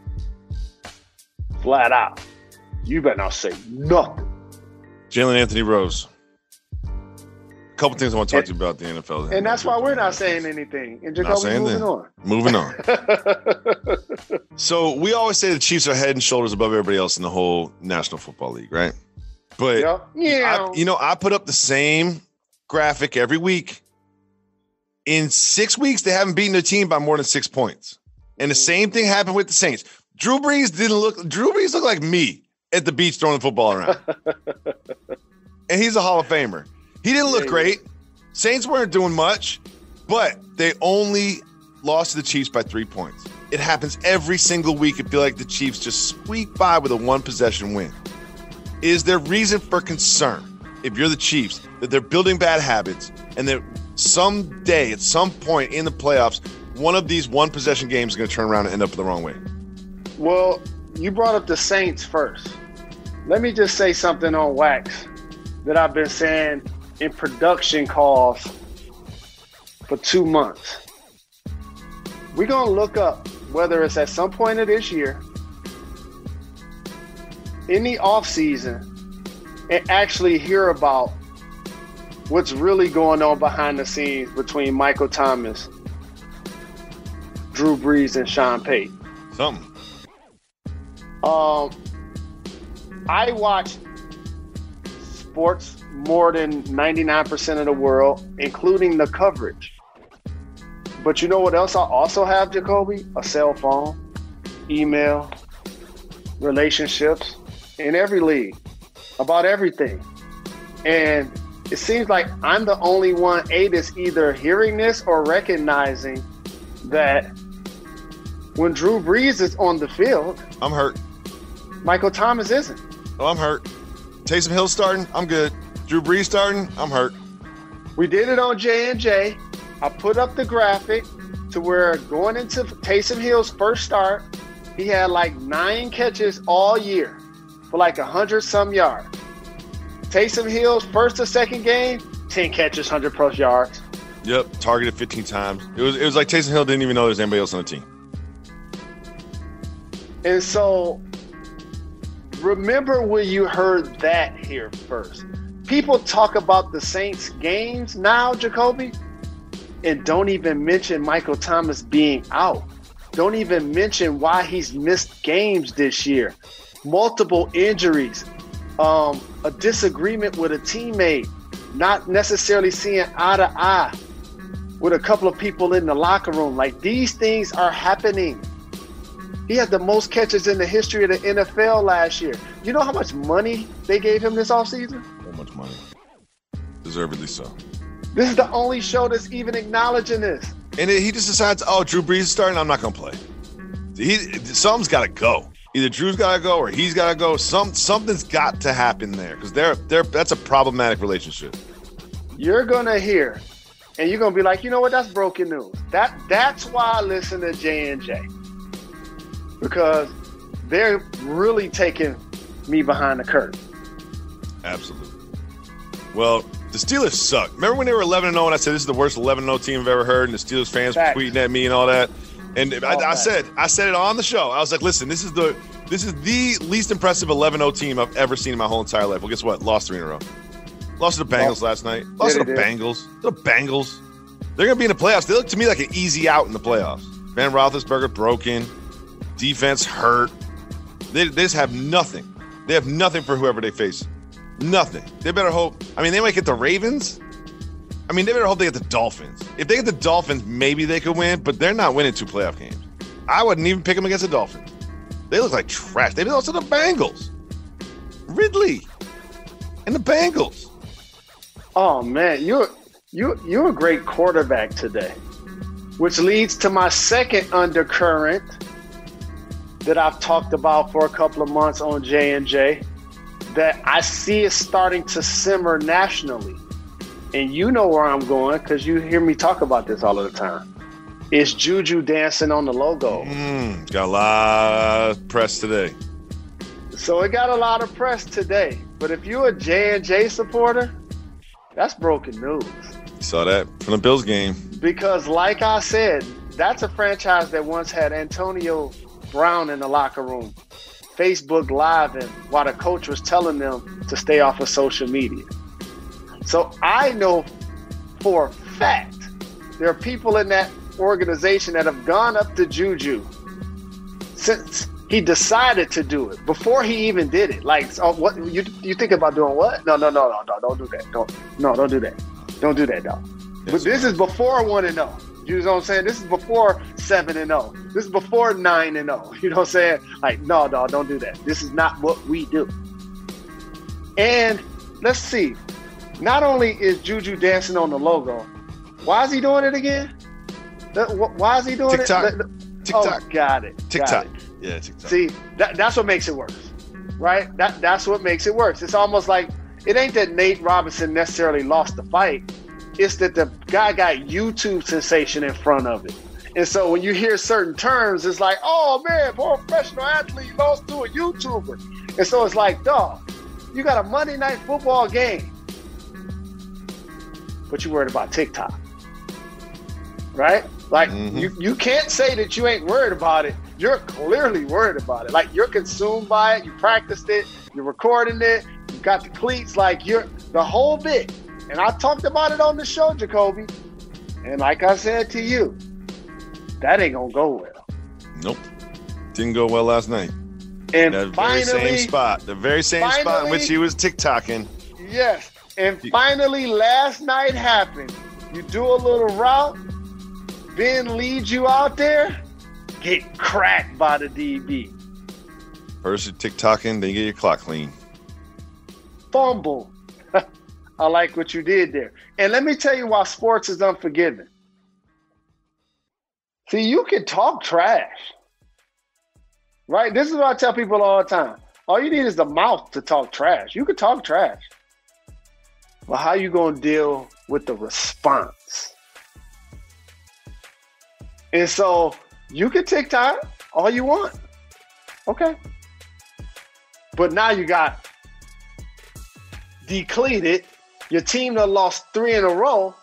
Flat out. You better not say nothing. Jalen Anthony Rose. A couple things I want to talk to you about the NFL. And that's why we're not saying anything. And Jacoby, moving on. So we always say the Chiefs are head and shoulders above everybody else in the whole National Football League, right? But I put up the same graphic every week. In 6 weeks, they haven't beaten a team by more than 6 points. And the same thing happened with the Saints. Drew Brees looked like me at the beach throwing the football around. And he's a Hall of Famer. He didn't look great. Saints weren't doing much, but they only lost to the Chiefs by 3 points. It happens every single week. It feels like the Chiefs just squeak by with a one-possession win. Is there reason for concern, if you're the Chiefs, that they're building bad habits and that someday, at some point in the playoffs, one of these one-possession games is going to turn around and end up the wrong way? Well, you brought up the Saints first. Let me just say something on wax that I've been saying in production calls for 2 months. We're going to look up whether it's at some point of this year, in the offseason, and actually hear about what's really going on behind the scenes between Michael Thomas, Drew Brees, and Sean Payton. Something. I watch sports more than 99% of the world, including the coverage. But you know what else I also have, Jacoby? A cell phone, email, relationships in every league, about everything. And it seems like I'm the only one, that's either hearing this or recognizing that when Drew Brees is on the field, I'm hurt. Michael Thomas isn't. Oh, I'm hurt. Taysom Hill starting, I'm good. Drew Brees starting, I'm hurt. We did it on J&J. I put up the graphic to where going into Taysom Hill's first start, he had like 9 catches all year for like 100-some yards. Taysom Hill's first or second game, 10 catches, 100+ yards. Yep, targeted 15 times. It was like Taysom Hill didn't even know there was anybody else on the team. And so, remember when you heard that here first. People talk about the Saints games now, Jacoby, and don't even mention Michael Thomas being out. Don't even mention why he's missed games this year. Multiple injuries, a disagreement with a teammate, not necessarily seeing eye to eye with a couple of people in the locker room. Like, these things are happening. He had the most catches in the history of the NFL last year. You know how much money they gave him this offseason? So much money. Deservedly so. This is the only show that's even acknowledging this. And he just decides, oh, Drew Brees is starting, I'm not going to play. Something's got to go. Either Drew's got to go or he's got to go. Something's got to happen there because that's a problematic relationship. You're going to hear, and you're going to be like, you know what, that's broken news. That's why I listen to J&J. Because they're really taking me behind the curtain. Absolutely. Well, the Steelers suck. Remember when they were 11-0 and I said this is the worst 11-0 team I've ever heard, and the Steelers fans were tweeting at me and all that? And I said it on the show. I was like, listen, this is the least impressive 11-0 team I've ever seen in my whole entire life. Well, guess what? Lost 3 in a row. Lost to the Bengals last night. Lost to the Bengals. The Bengals. They're going to be in the playoffs. They look to me like an easy out in the playoffs. Ben Roethlisberger broken. Defense hurt. They just have nothing. They have nothing for whoever they face. Nothing. They better hope. I mean, they might get the Ravens. I mean, they better hope they get the Dolphins. If they get the Dolphins, maybe they could win, but they're not winning 2 playoff games. I wouldn't even pick them against the Dolphins. They look like trash. They lost to the Bengals. Ridley and the Bengals. Oh, man, you're a great quarterback today, which leads to my second undercurrent that I've talked about for a couple of months on J&J, that I see is starting to simmer nationally. And you know where I'm going because you hear me talk about this all of the time. It's Juju dancing on the logo. Got a lot of press today. So it got a lot of press today. But if you're a J&J supporter, that's broken news. Saw that from the Bills game. Because like I said, that's a franchise that once had Antonio Brown in the locker room, Facebook Live, and while the coach was telling them to stay off of social media. So I know for a fact there are people in that organization that have gone up to Juju since he decided to do it, before he even did it. Like, oh, what you think about doing what? No, don't do that. Don't do that. Don't do that, dog. But this is before 1-0. You know what I'm saying? This is before 7-0. This is before 9-0. You know what I'm saying? Like, no, dog, don't do that. This is not what we do. And let's see. Not only is Juju dancing on the logo, why is he doing it again? Why is he doing TikTok. it? TikTok. Oh, got it. TikTok. Yeah, TikTok. See, that's what makes it worse, right? That's what makes it worse. It's almost like it ain't that Nate Robinson necessarily lost the fight. It's that the guy got YouTube sensation in front of it. And so when you hear certain terms, it's like, oh, man, poor professional athlete lost to a YouTuber. And so it's like, dog, you got a Monday Night Football game, but you worried about TikTok, right? Like, you can't say that you ain't worried about it. You're clearly worried about it. Like, you're consumed by it. You practiced it. You're recording it. You got the cleats. Like, you're the whole bit. And I talked about it on the show, Jacoby. And like I said to you, that ain't going to go well. Nope. Didn't go well last night. And that finally, the very same spot in which he was TikToking. Yes. And finally, last night happened. You do a little route, Ben leads you out there, get cracked by the DB. First you're TikToking, then you get your clock clean. Fumble. I like what you did there. And let me tell you why sports is unforgiving. See, you can talk trash, right? This is what I tell people all the time. All you need is the mouth to talk trash. You can talk trash. But how you going to deal with the response? And so you can TikTok all you want. Okay. But now you got decleated Your team that lost 3 in a row,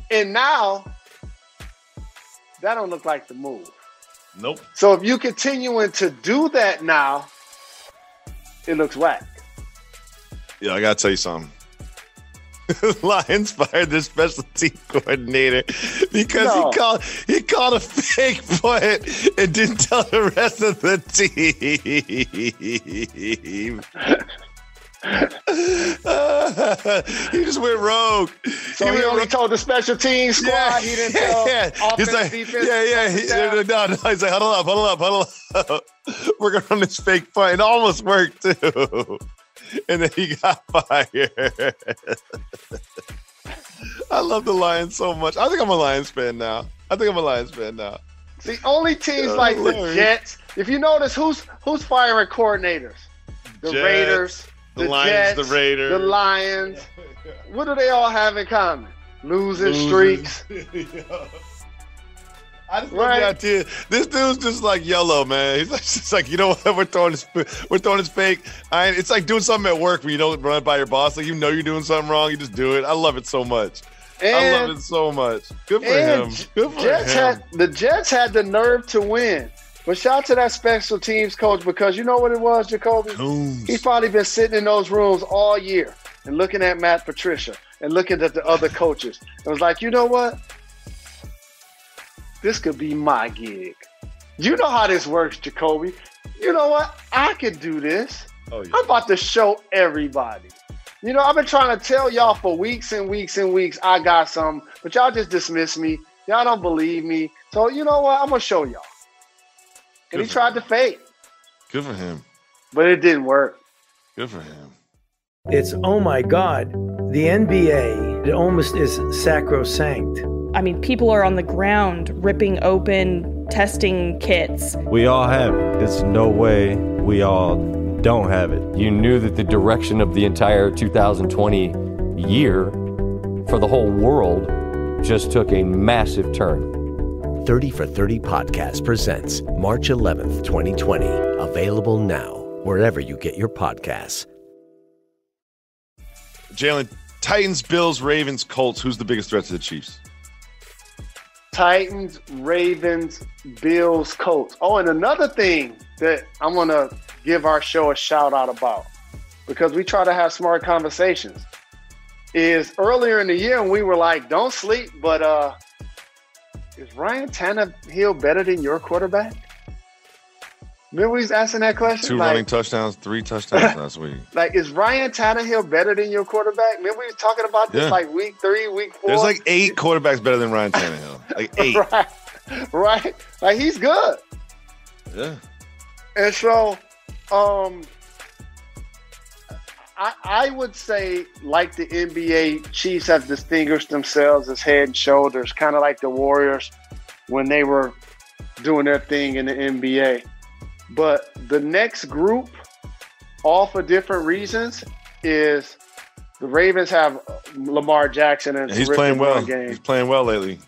and now that don't look like the move. Nope. So if you continuing to do that now, it looks whack. Yeah, I gotta tell you something. Lions fired their special team coordinator because he called a fake punt and didn't tell the rest of the team. He just went rogue. So he only told the special teams squad. Yeah, he didn't tell offense, he's like, defense. No. He's like, huddle up. We're gonna run this fake punt. It almost worked too. And then he got fired. I love the Lions so much. I think I'm a Lions fan now. See, only teams like the Jets. If you notice, who's firing coordinators? The Jets, Raiders, the Lions, Jets, the Raiders, the Lions. What do they all have in common? Losing streaks. I just love the idea. This dude's just like yellow, man. He's just like, you know what? We're throwing this fake. It's like doing something at work when you don't run it by your boss. Like, you know you're doing something wrong, you just do it. I love it so much. I love it so much. Good for him. Good for him. The Jets had the nerve to win. But shout out to that special teams coach, because you know what it was, Jacoby? He's probably been sitting in those rooms all year and looking at Matt Patricia and looking at the other coaches. It was like, you know what? This could be my gig. You know how this works, Jacoby. You know what? I could do this. Oh, yeah. I'm about to show everybody. You know, I've been trying to tell y'all for weeks and weeks and weeks I got something, but y'all just dismiss me. Y'all don't believe me. So you know what? I'm going to show y'all. And he tried to fake. Good for him. But it didn't work. Good for him. It's, oh my God, the NBA, it almost is sacrosanct. I mean, people are on the ground ripping open testing kits. We all have it. There's no way we all don't have it. You knew that the direction of the entire 2020 year for the whole world just took a massive turn. 30 for 30 Podcast presents March 11th, 2020. Available now, wherever you get your podcasts. Jalen, Titans, Bills, Ravens, Colts. Who's the biggest threat to the Chiefs? Titans, Ravens, Bills, Colts. Oh, and another thing that I'm going to give our show a shout out about, because we try to have smart conversations, is earlier in the year when we were like, don't sleep, but is Ryan Tannehill better than your quarterback? Remember we was asking that question? 2 running touchdowns, 3 touchdowns last week. Like, is Ryan Tannehill better than your quarterback? Remember we was talking about this like week 3, week 4? There's like 8 quarterbacks better than Ryan Tannehill. Like 8. Right. Like, he's good. Yeah. And so, I would say, like the NBA, Chiefs have distinguished themselves as head and shoulders, kind of like the Warriors when they were doing their thing in the NBA. But the next group, all for different reasons, is the Ravens have Lamar Jackson and he's playing well. He's playing well lately.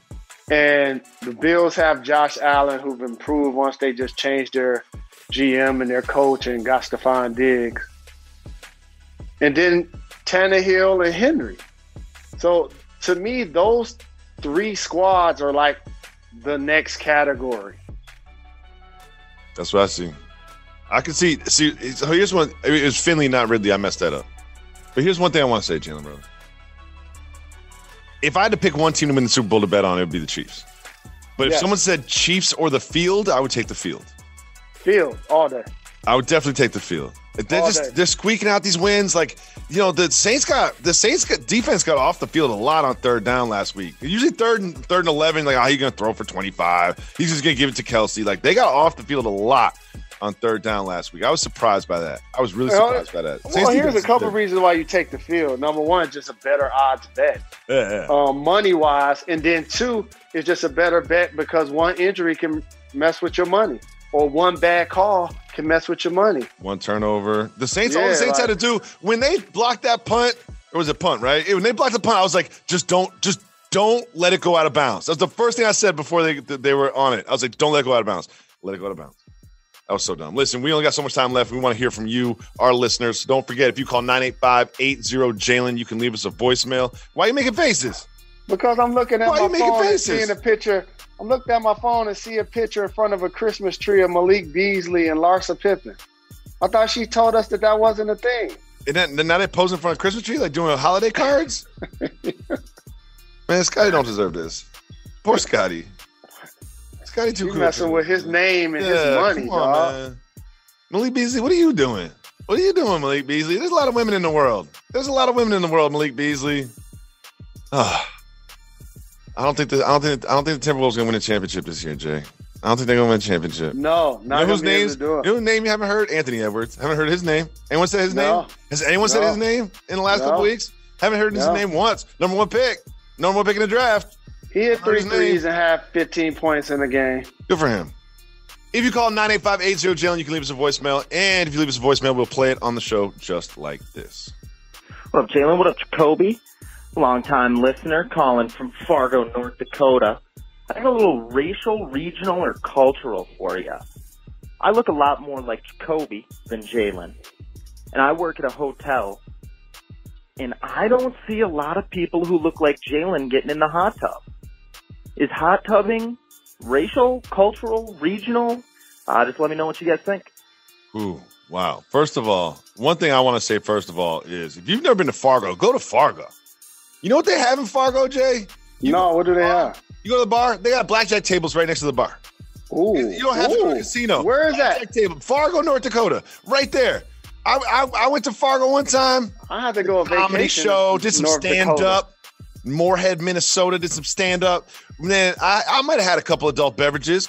And the Bills have Josh Allen, who've improved once they just changed their GM and their coach and got Stephon Diggs. And then Tannehill and Henry. So to me, those 3 squads are like the next category. That's what I see. I can see. So here's one. It was Finley, not Ridley. I messed that up. But here's one thing I want to say, Jalen, brother. If I had to pick one team to win the Super Bowl to bet on, it would be the Chiefs. But if someone said Chiefs or the field, I would take the field. Field all day. I would definitely take the field. They're squeaking out these wins. Like, you know, the Saints defense got off the field a lot on 3rd down last week. Usually third and 11, like, how you going to throw for 25? He's just going to give it to Kelsey. Like, they got off the field a lot on 3rd down last week. I was surprised by that. I was really surprised by that. Well, here's a couple reasons why you take the field. Number one, just a better odds bet. Money-wise. And then 2, it's just a better bet because one injury can mess with your money. Or one bad call can mess with your money. One turnover. The Saints, all the Saints had to do, when they blocked that punt, or was it punt, right? When they blocked the punt, I was like, just don't let it go out of bounds. That's the first thing I said before they were on it. I was like, don't let it go out of bounds. Let it go out of bounds. That was so dumb. Listen, we only got so much time left. We want to hear from you, our listeners. So don't forget, if you call 985-80-JALEN, you can leave us a voicemail. Why are you making faces? Because I'm looking at my phone and seeing a picture. I'm looking at my phone and see a picture in front of a Christmas tree of Malik Beasley and Larsa Pippen. I thought she told us that wasn't a thing. And now they pose in front of a Christmas tree, like doing holiday cards? Man, Scotty don't deserve this. Poor Scotty. Scotty too cool. You messing with his name and his money, dog. Man. Malik Beasley, what are you doing? What are you doing, Malik Beasley? There's a lot of women in the world. Malik Beasley. I don't think the Timberwolves gonna win a championship this year, Jay. I don't think they're gonna win a championship. No, not you know whose names? You know whose name you haven't heard? Anthony Edwards. Haven't heard his name. Anyone said his name? Has anyone said his name in the last couple weeks? Haven't heard his name once. Number one pick in the draft. He hit 3 threes and had 15 points in the game. Good for him. If you call 985-80-JALEN, you can leave us a voicemail. And if you leave us a voicemail, we'll play it on the show just like this. What up, Jalen? What up, Jacoby? Long-time listener calling from Fargo, North Dakota. I got a little racial, regional, or cultural for you. I look a lot more like Jacoby than Jalen. And I work at a hotel. And I don't see a lot of people who look like Jalen getting in the hot tub. Is hot tubbing racial, cultural, regional? Just let me know what you guys think. Ooh, wow. First of all, one thing I want to say is if you've never been to Fargo, go to Fargo. You know what they have in Fargo, Jay? What do they have? You go to the bar, they got blackjack tables right next to the bar. Ooh. You don't have to go to a casino. Where is that? Table. Fargo, North Dakota. Right there. I went to Fargo one time. I had to go on vacation. Comedy show, did some stand-up. Moorhead, Minnesota, did some stand-up. Then I might have had a couple adult beverages.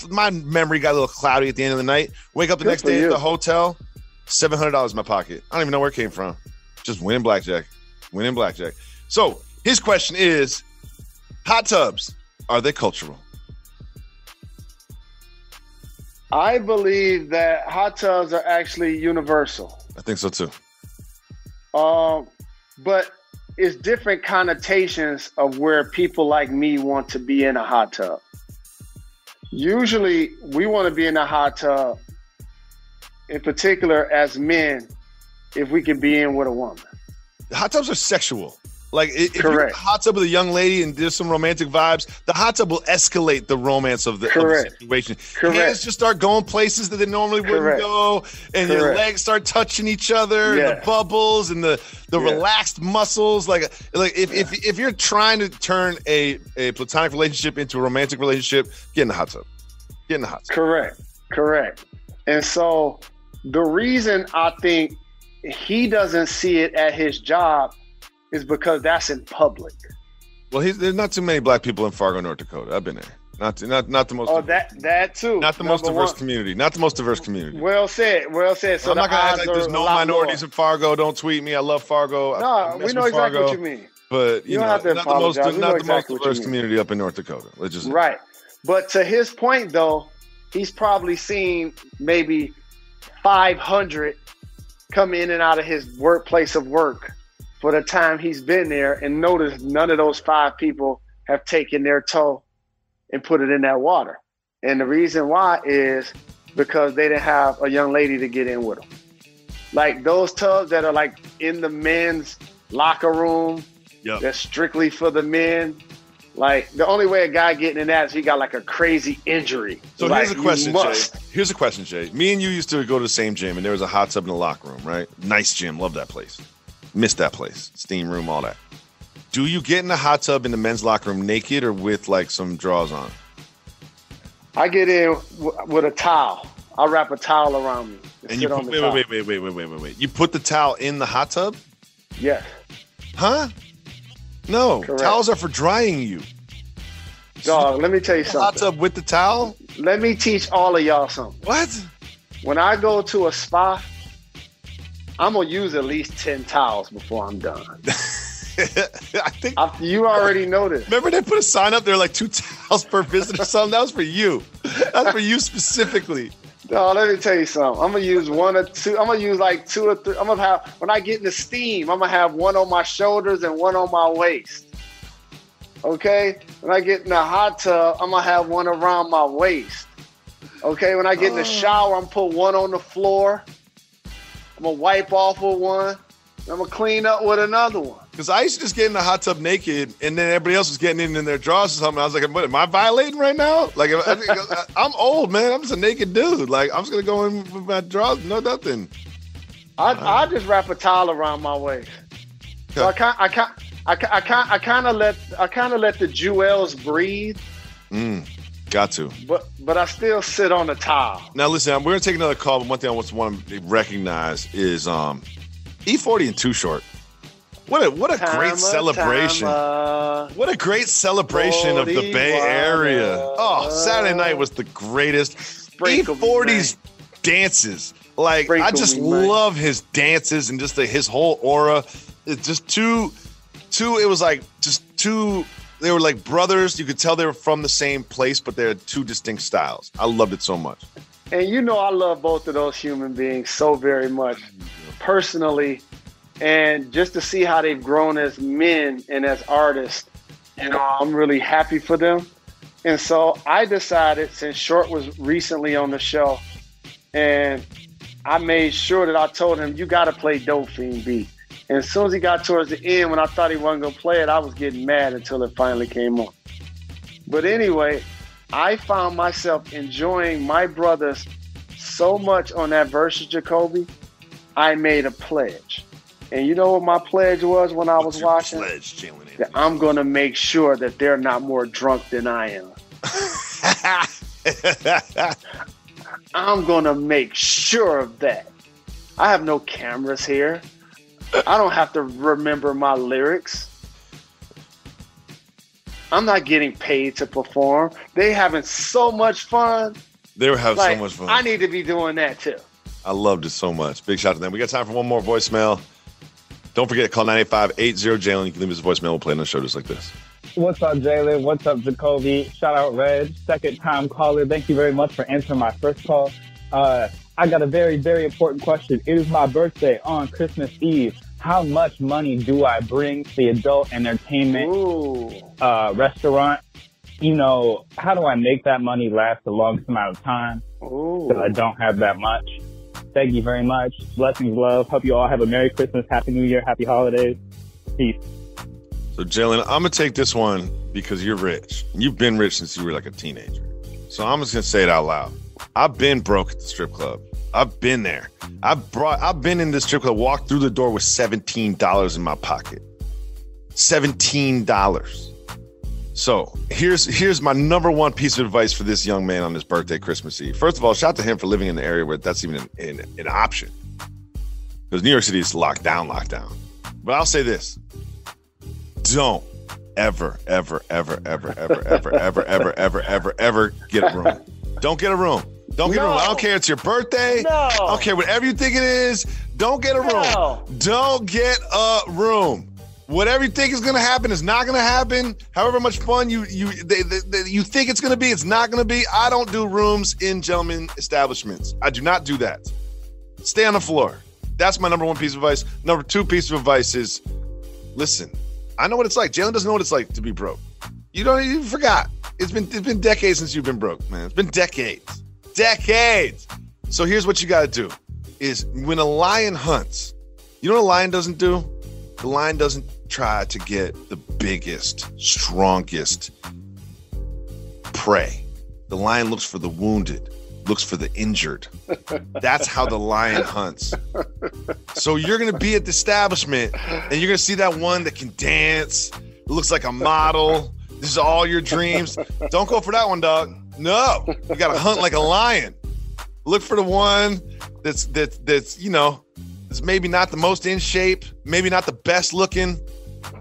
My memory got a little cloudy at the end of the night. Wake up the next day at the hotel, $700 in my pocket. I don't even know where it came from. Just winning blackjack. So his question is, hot tubs, are they cultural? I believe that hot tubs are actually universal. I think so too. But it's different connotations of where people like me want to be in a hot tub. Usually we want to be in a hot tub, in particular as men, if we could be in with a woman. Hot tubs are sexual. Like, if you're in a hot tub with a young lady and there's some romantic vibes, the hot tub will escalate the romance of the situation. Hands just start going places that they normally wouldn't go, and your legs start touching each other, and the bubbles and the relaxed muscles. Like if you're trying to turn a platonic relationship into a romantic relationship, get in the hot tub. Correct. And so the reason I think he doesn't see it at his job is because that's in public. Well, there's not too many black people in Fargo, North Dakota. I've been there. Not the most. Oh, that too. Not the most diverse community. Not the most diverse community. Well said. So I'm not gonna act like there's no minorities in Fargo. Don't tweet me. I love Fargo. No, we know exactly what you mean. But you don't have to apologize. Not the most diverse community up in North Dakota. Right. But to his point, though, he's probably seen maybe 500 come in and out of his workplace of work for the time he's been there, and notice none of those 5 people have taken their toe and put it in that water. And the reason why is because they didn't have a young lady to get in with them. Like those tubs that are like in the men's locker room, that's strictly for the men. Like the only way a guy getting in that is he got like a crazy injury. So here's a question, Jay. Me and you used to go to the same gym, and there was a hot tub in the locker room, right? Nice gym. Love that place. Missed that place. Steam room, all that. Do you get in the hot tub in the men's locker room naked or with like some drawers on? I get in with a towel. I wrap a towel around me. And you wait. You put the towel in the hot tub? Yes. Huh? No. Correct. Towels are for drying you. Dog, let me tell you something. Hot tub with the towel? Let me teach all of y'all something. What? When I go to a spa, I'm going to use at least 10 towels before I'm done. I think you already know this. Remember they put a sign up there like 2 towels per visit or something? That was for you. That's for you specifically. No, let me tell you something. I'm going to use 1 or 2. I'm going to use like 2 or 3. I'm going to have, when I get in the steam, I'm going to have 1 on my shoulders and 1 on my waist. Okay? When I get in the hot tub, I'm going to have 1 around my waist. Okay, when I get in the shower, I'm going to put one on the floor. I'm going to wipe off with one. I'm going to clean up with another one. Because I used to just get in the hot tub naked, and then everybody else was getting in their drawers or something. I was like, what, am I violating right now? Like, I'm old, man. I'm just a naked dude. Like, I'm just going to go in with my drawers, no nothing. I just wrap a towel around my waist. So I kind of let the jewels breathe. Got to. But I still sit on the towel. Now listen, we're gonna take another call, but one thing I want to recognize is E40 and Too Short. What a great celebration. What a great celebration of the Bay Area. Oh, Saturday night was the greatest. E40's dances. Like, I just love his dances and just his whole aura. It's just two, it was like just two, they were like brothers. You could tell they were from the same place, but they're two distinct styles. I loved it so much. And you know I love both of those human beings so very much, personally. And just to see how they've grown as men and as artists, you know, I'm really happy for them. And so I decided, since Short was recently on the show, and I made sure that I told him, you got to play Dope Fiend beat. And as soon as he got towards the end, when I thought he wasn't going to play it, I was getting mad until it finally came on. But anyway, I found myself enjoying my brothers so much on that Versus Jacoby, I made a pledge. And you know what my pledge was when I was watching? Pledge, Jalen? That I'm going to make sure that they're not more drunk than I am. I'm going to make sure of that. I have no cameras here. I don't have to remember my lyrics. I'm not getting paid to perform. They having so much fun. They were having so much fun. I need to be doing that too. I loved it so much. Big shout out to them. We got time for one more voicemail. Don't forget, call 985-80-JALEN. You can leave us a voicemail. We'll play on the show just like this. What's up, Jalen? What's up, Jacoby? Shout out, Reg. Second time caller. Thank you very much for answering my first call. I got a very, very important question. It is my birthday on Christmas Eve. How much money do I bring to the adult entertainment restaurant? You know, how do I make that money last the longest amount of time? Because I don't have that much. Thank you very much. Blessings, love. Hope you all have a Merry Christmas, Happy New Year, Happy Holidays. Peace. So, Jalen, I'm going to take this one because you're rich. You've been rich since you were like a teenager. So I'm just going to say it out loud. I've been broke at the strip club. I've been there. I've been in this strip club, walked through the door with $17 in my pocket. $17. So here's my number one piece of advice for this young man on his birthday, Christmas Eve. First of all, shout out to him for living in the area where that's even an option. Because New York City is locked down. But I'll say this. Don't ever get a room. Don't get a room. Don't get a room. I don't care. It's your birthday. No. I don't care whatever you think it is. Don't get a room. No. Don't get a room. Whatever you think is going to happen is not going to happen. However much fun you think it's going to be, it's not going to be. I don't do rooms in gentlemen establishments. I do not do that. Stay on the floor. That's my number one piece of advice. Number two piece of advice is, listen, I know what it's like. Jalen doesn't know what it's like to be broke. You forgot. It's been decades since you've been broke, man. It's been decades. Decades. So here's what you got to do is when a lion hunts, you know what a lion doesn't do? The lion doesn't try to get the biggest, strongest prey. The lion looks for the wounded, looks for the injured. That's how the lion hunts. So you're going to be at the establishment and you're going to see that one that can dance, looks like a model. This is all your dreams. Don't go for that one, dog. No, you got to hunt like a lion. Look for the one that's it's maybe not the most in shape, maybe not the best looking.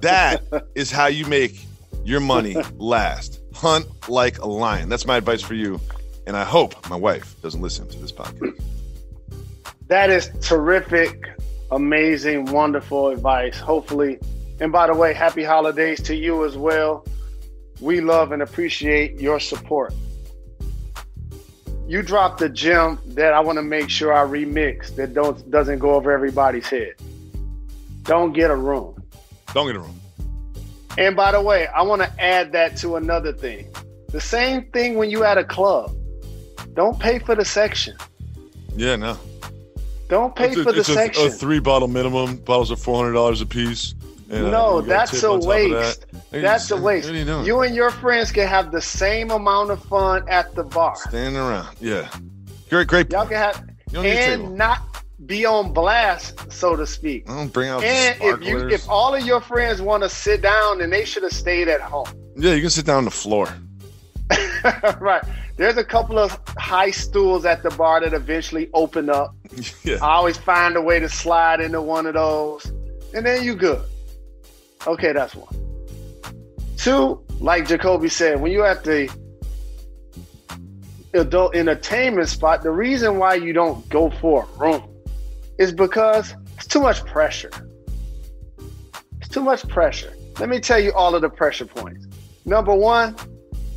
That is how you make your money last. Hunt like a lion. That's my advice for you. And I hope my wife doesn't listen to this podcast. That is terrific, amazing, wonderful advice. Hopefully. And by the way, happy holidays to you as well. We love and appreciate your support. You dropped a gem that I want to make sure I remix that doesn't go over everybody's head. Don't get a room. Don't get a room. And by the way, I want to add that to another thing. The same thing when you at a club. Don't pay for the section. Yeah, no. Don't pay for the section. A 3-bottle minimum. Bottles are $400 a piece. And, no, that's a waste. That's a waste. What are you doing? You and your friends can have the same amount of fun at the bar. Standing around. Yeah. Great. Y'all can have and not be on blast, so to speak. Don't bring out and sparklers. if all of your friends want to sit down, then they should have stayed at home. Yeah, you can sit down on the floor. Right. There's a couple of high stools at the bar that eventually open up. Yeah. I always find a way to slide into one of those, and then you good. Okay, that's one. Two, like Jacoby said, when you're at the adult entertainment spot, the reason why you don't go for a room is because it's too much pressure. It's too much pressure. Let me tell you all of the pressure points. Number one,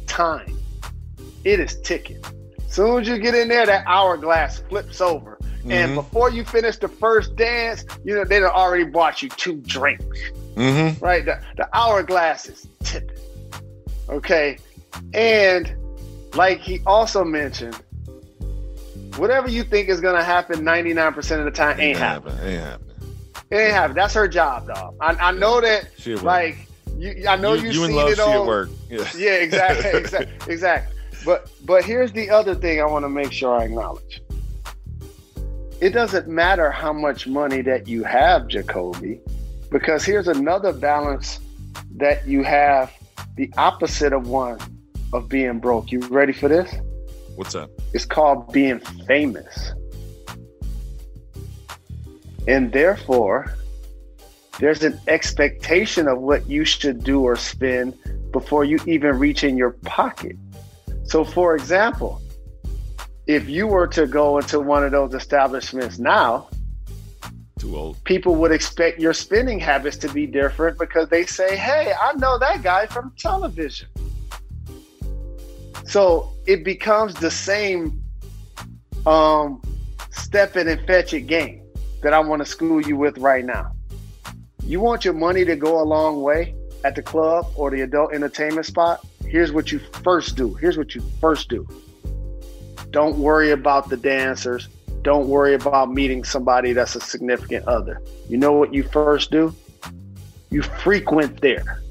time. It is ticking. As soon as you get in there, that hourglass flips over. Mm-hmm. And before you finish the first dance, they done already bought you 2 drinks. Mm-hmm. Right? The hourglass is tipping. Okay? And like he also mentioned, whatever you think is going to happen 99% of the time ain't happening. Ain't happening. It ain't happening. That's her job, dog. I know that, like, I know you've seen it on. She at work. Yeah, exactly. But here's the other thing I want to make sure I acknowledge. It doesn't matter how much money that you have, Jacoby, because here's another balance that you have, the opposite of being broke. You ready for this? What's that? It's called being famous. And therefore, there's an expectation of what you should do or spend before you even reach in your pocket. So, for example, if you were to go into one of those establishments now, too old, people would expect your spending habits to be different because they say, hey, I know that guy from television. So it becomes the same step it and fetch it game that I want to school you with right now. You want your money to go a long way at the club or the adult entertainment spot? Here's what you first do. Don't worry about the dancers. Don't worry about meeting somebody that's a significant other. You know what you first do? You frequent there.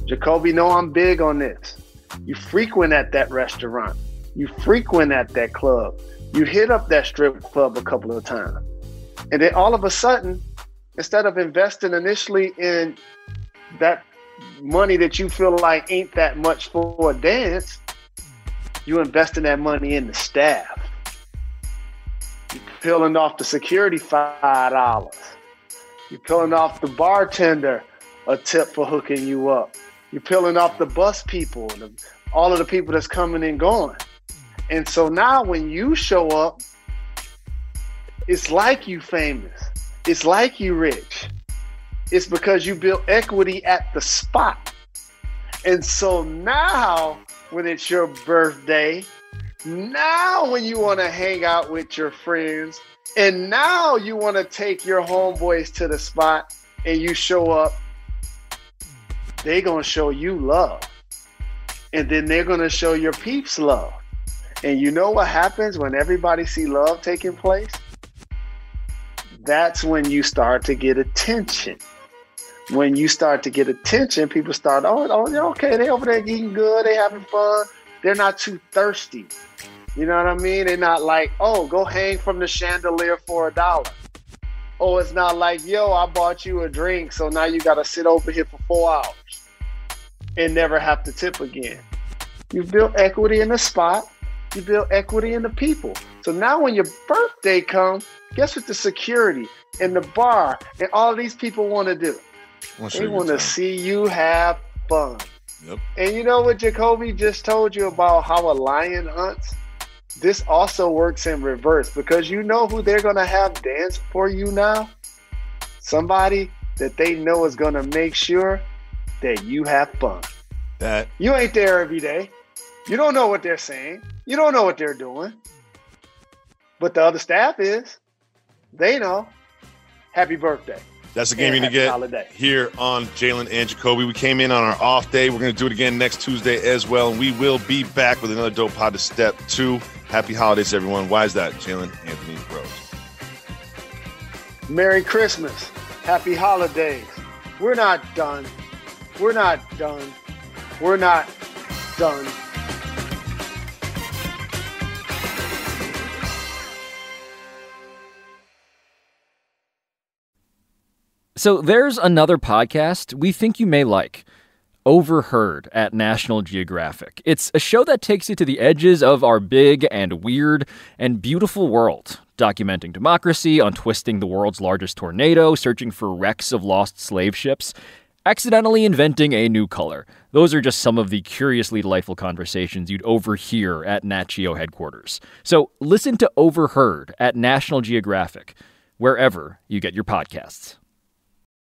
Jacoby, know I'm big on this. You frequent at that restaurant. You frequent at that club. You hit up that strip club a couple of times. And then all of a sudden, instead of investing initially in that money that you feel like ain't that much for a dance, you investing that money in the staff. You're peeling off the security $5. You're peeling off the bartender a tip for hooking you up. You're peeling off the bus people, all of the people that's coming and going. And so now when you show up, it's like you famous. It's like you rich. It's because you built equity at the spot. And so now when it's your birthday, now when you want to hang out with your friends, and now you want to take your homeboys to the spot and you show up, they're going to show you love. And then they're going to show your peeps love. And you know what happens when everybody see love taking place? That's when you start to get attention. When you start to get attention, people start, okay, they over there eating good, they having fun. They're not too thirsty. You know what I mean? They're not like, go hang from the chandelier for $1. Oh, it's not like, I bought you a drink, so now you got to sit over here for 4 hours and never have to tip again. You built equity in the spot. You build equity in the people. So now when your birthday comes, guess what the security and the bar and all these people want to do? They want to see you have fun. Yep. And you know what Jacoby just told you about how a lion hunts? This also works in reverse because you know who they're going to have dance for you now? Somebody that they know is going to make sure that you have fun. That you ain't there every day. You don't know what they're saying. You don't know what they're doing. But the other staff is. They know. Happy birthday. That's the game you're going to get here on Jalen and Jacoby. We came in on our off day. We're going to do it again next Tuesday as well. And we will be back with another dope pod to step 2. Happy holidays, everyone. Why is that? Jalen Anthony Rose. Merry Christmas. Happy holidays. We're not done. We're not done. We're not done. So there's another podcast we think you may like. Overheard at National Geographic. It's a show that takes you to the edges of our big and weird and beautiful world, documenting democracy, untwisting the world's largest tornado, searching for wrecks of lost slave ships, accidentally inventing a new color. Those are just some of the curiously delightful conversations you'd overhear at Nat Geo headquarters. So listen to Overheard at National Geographic, wherever you get your podcasts.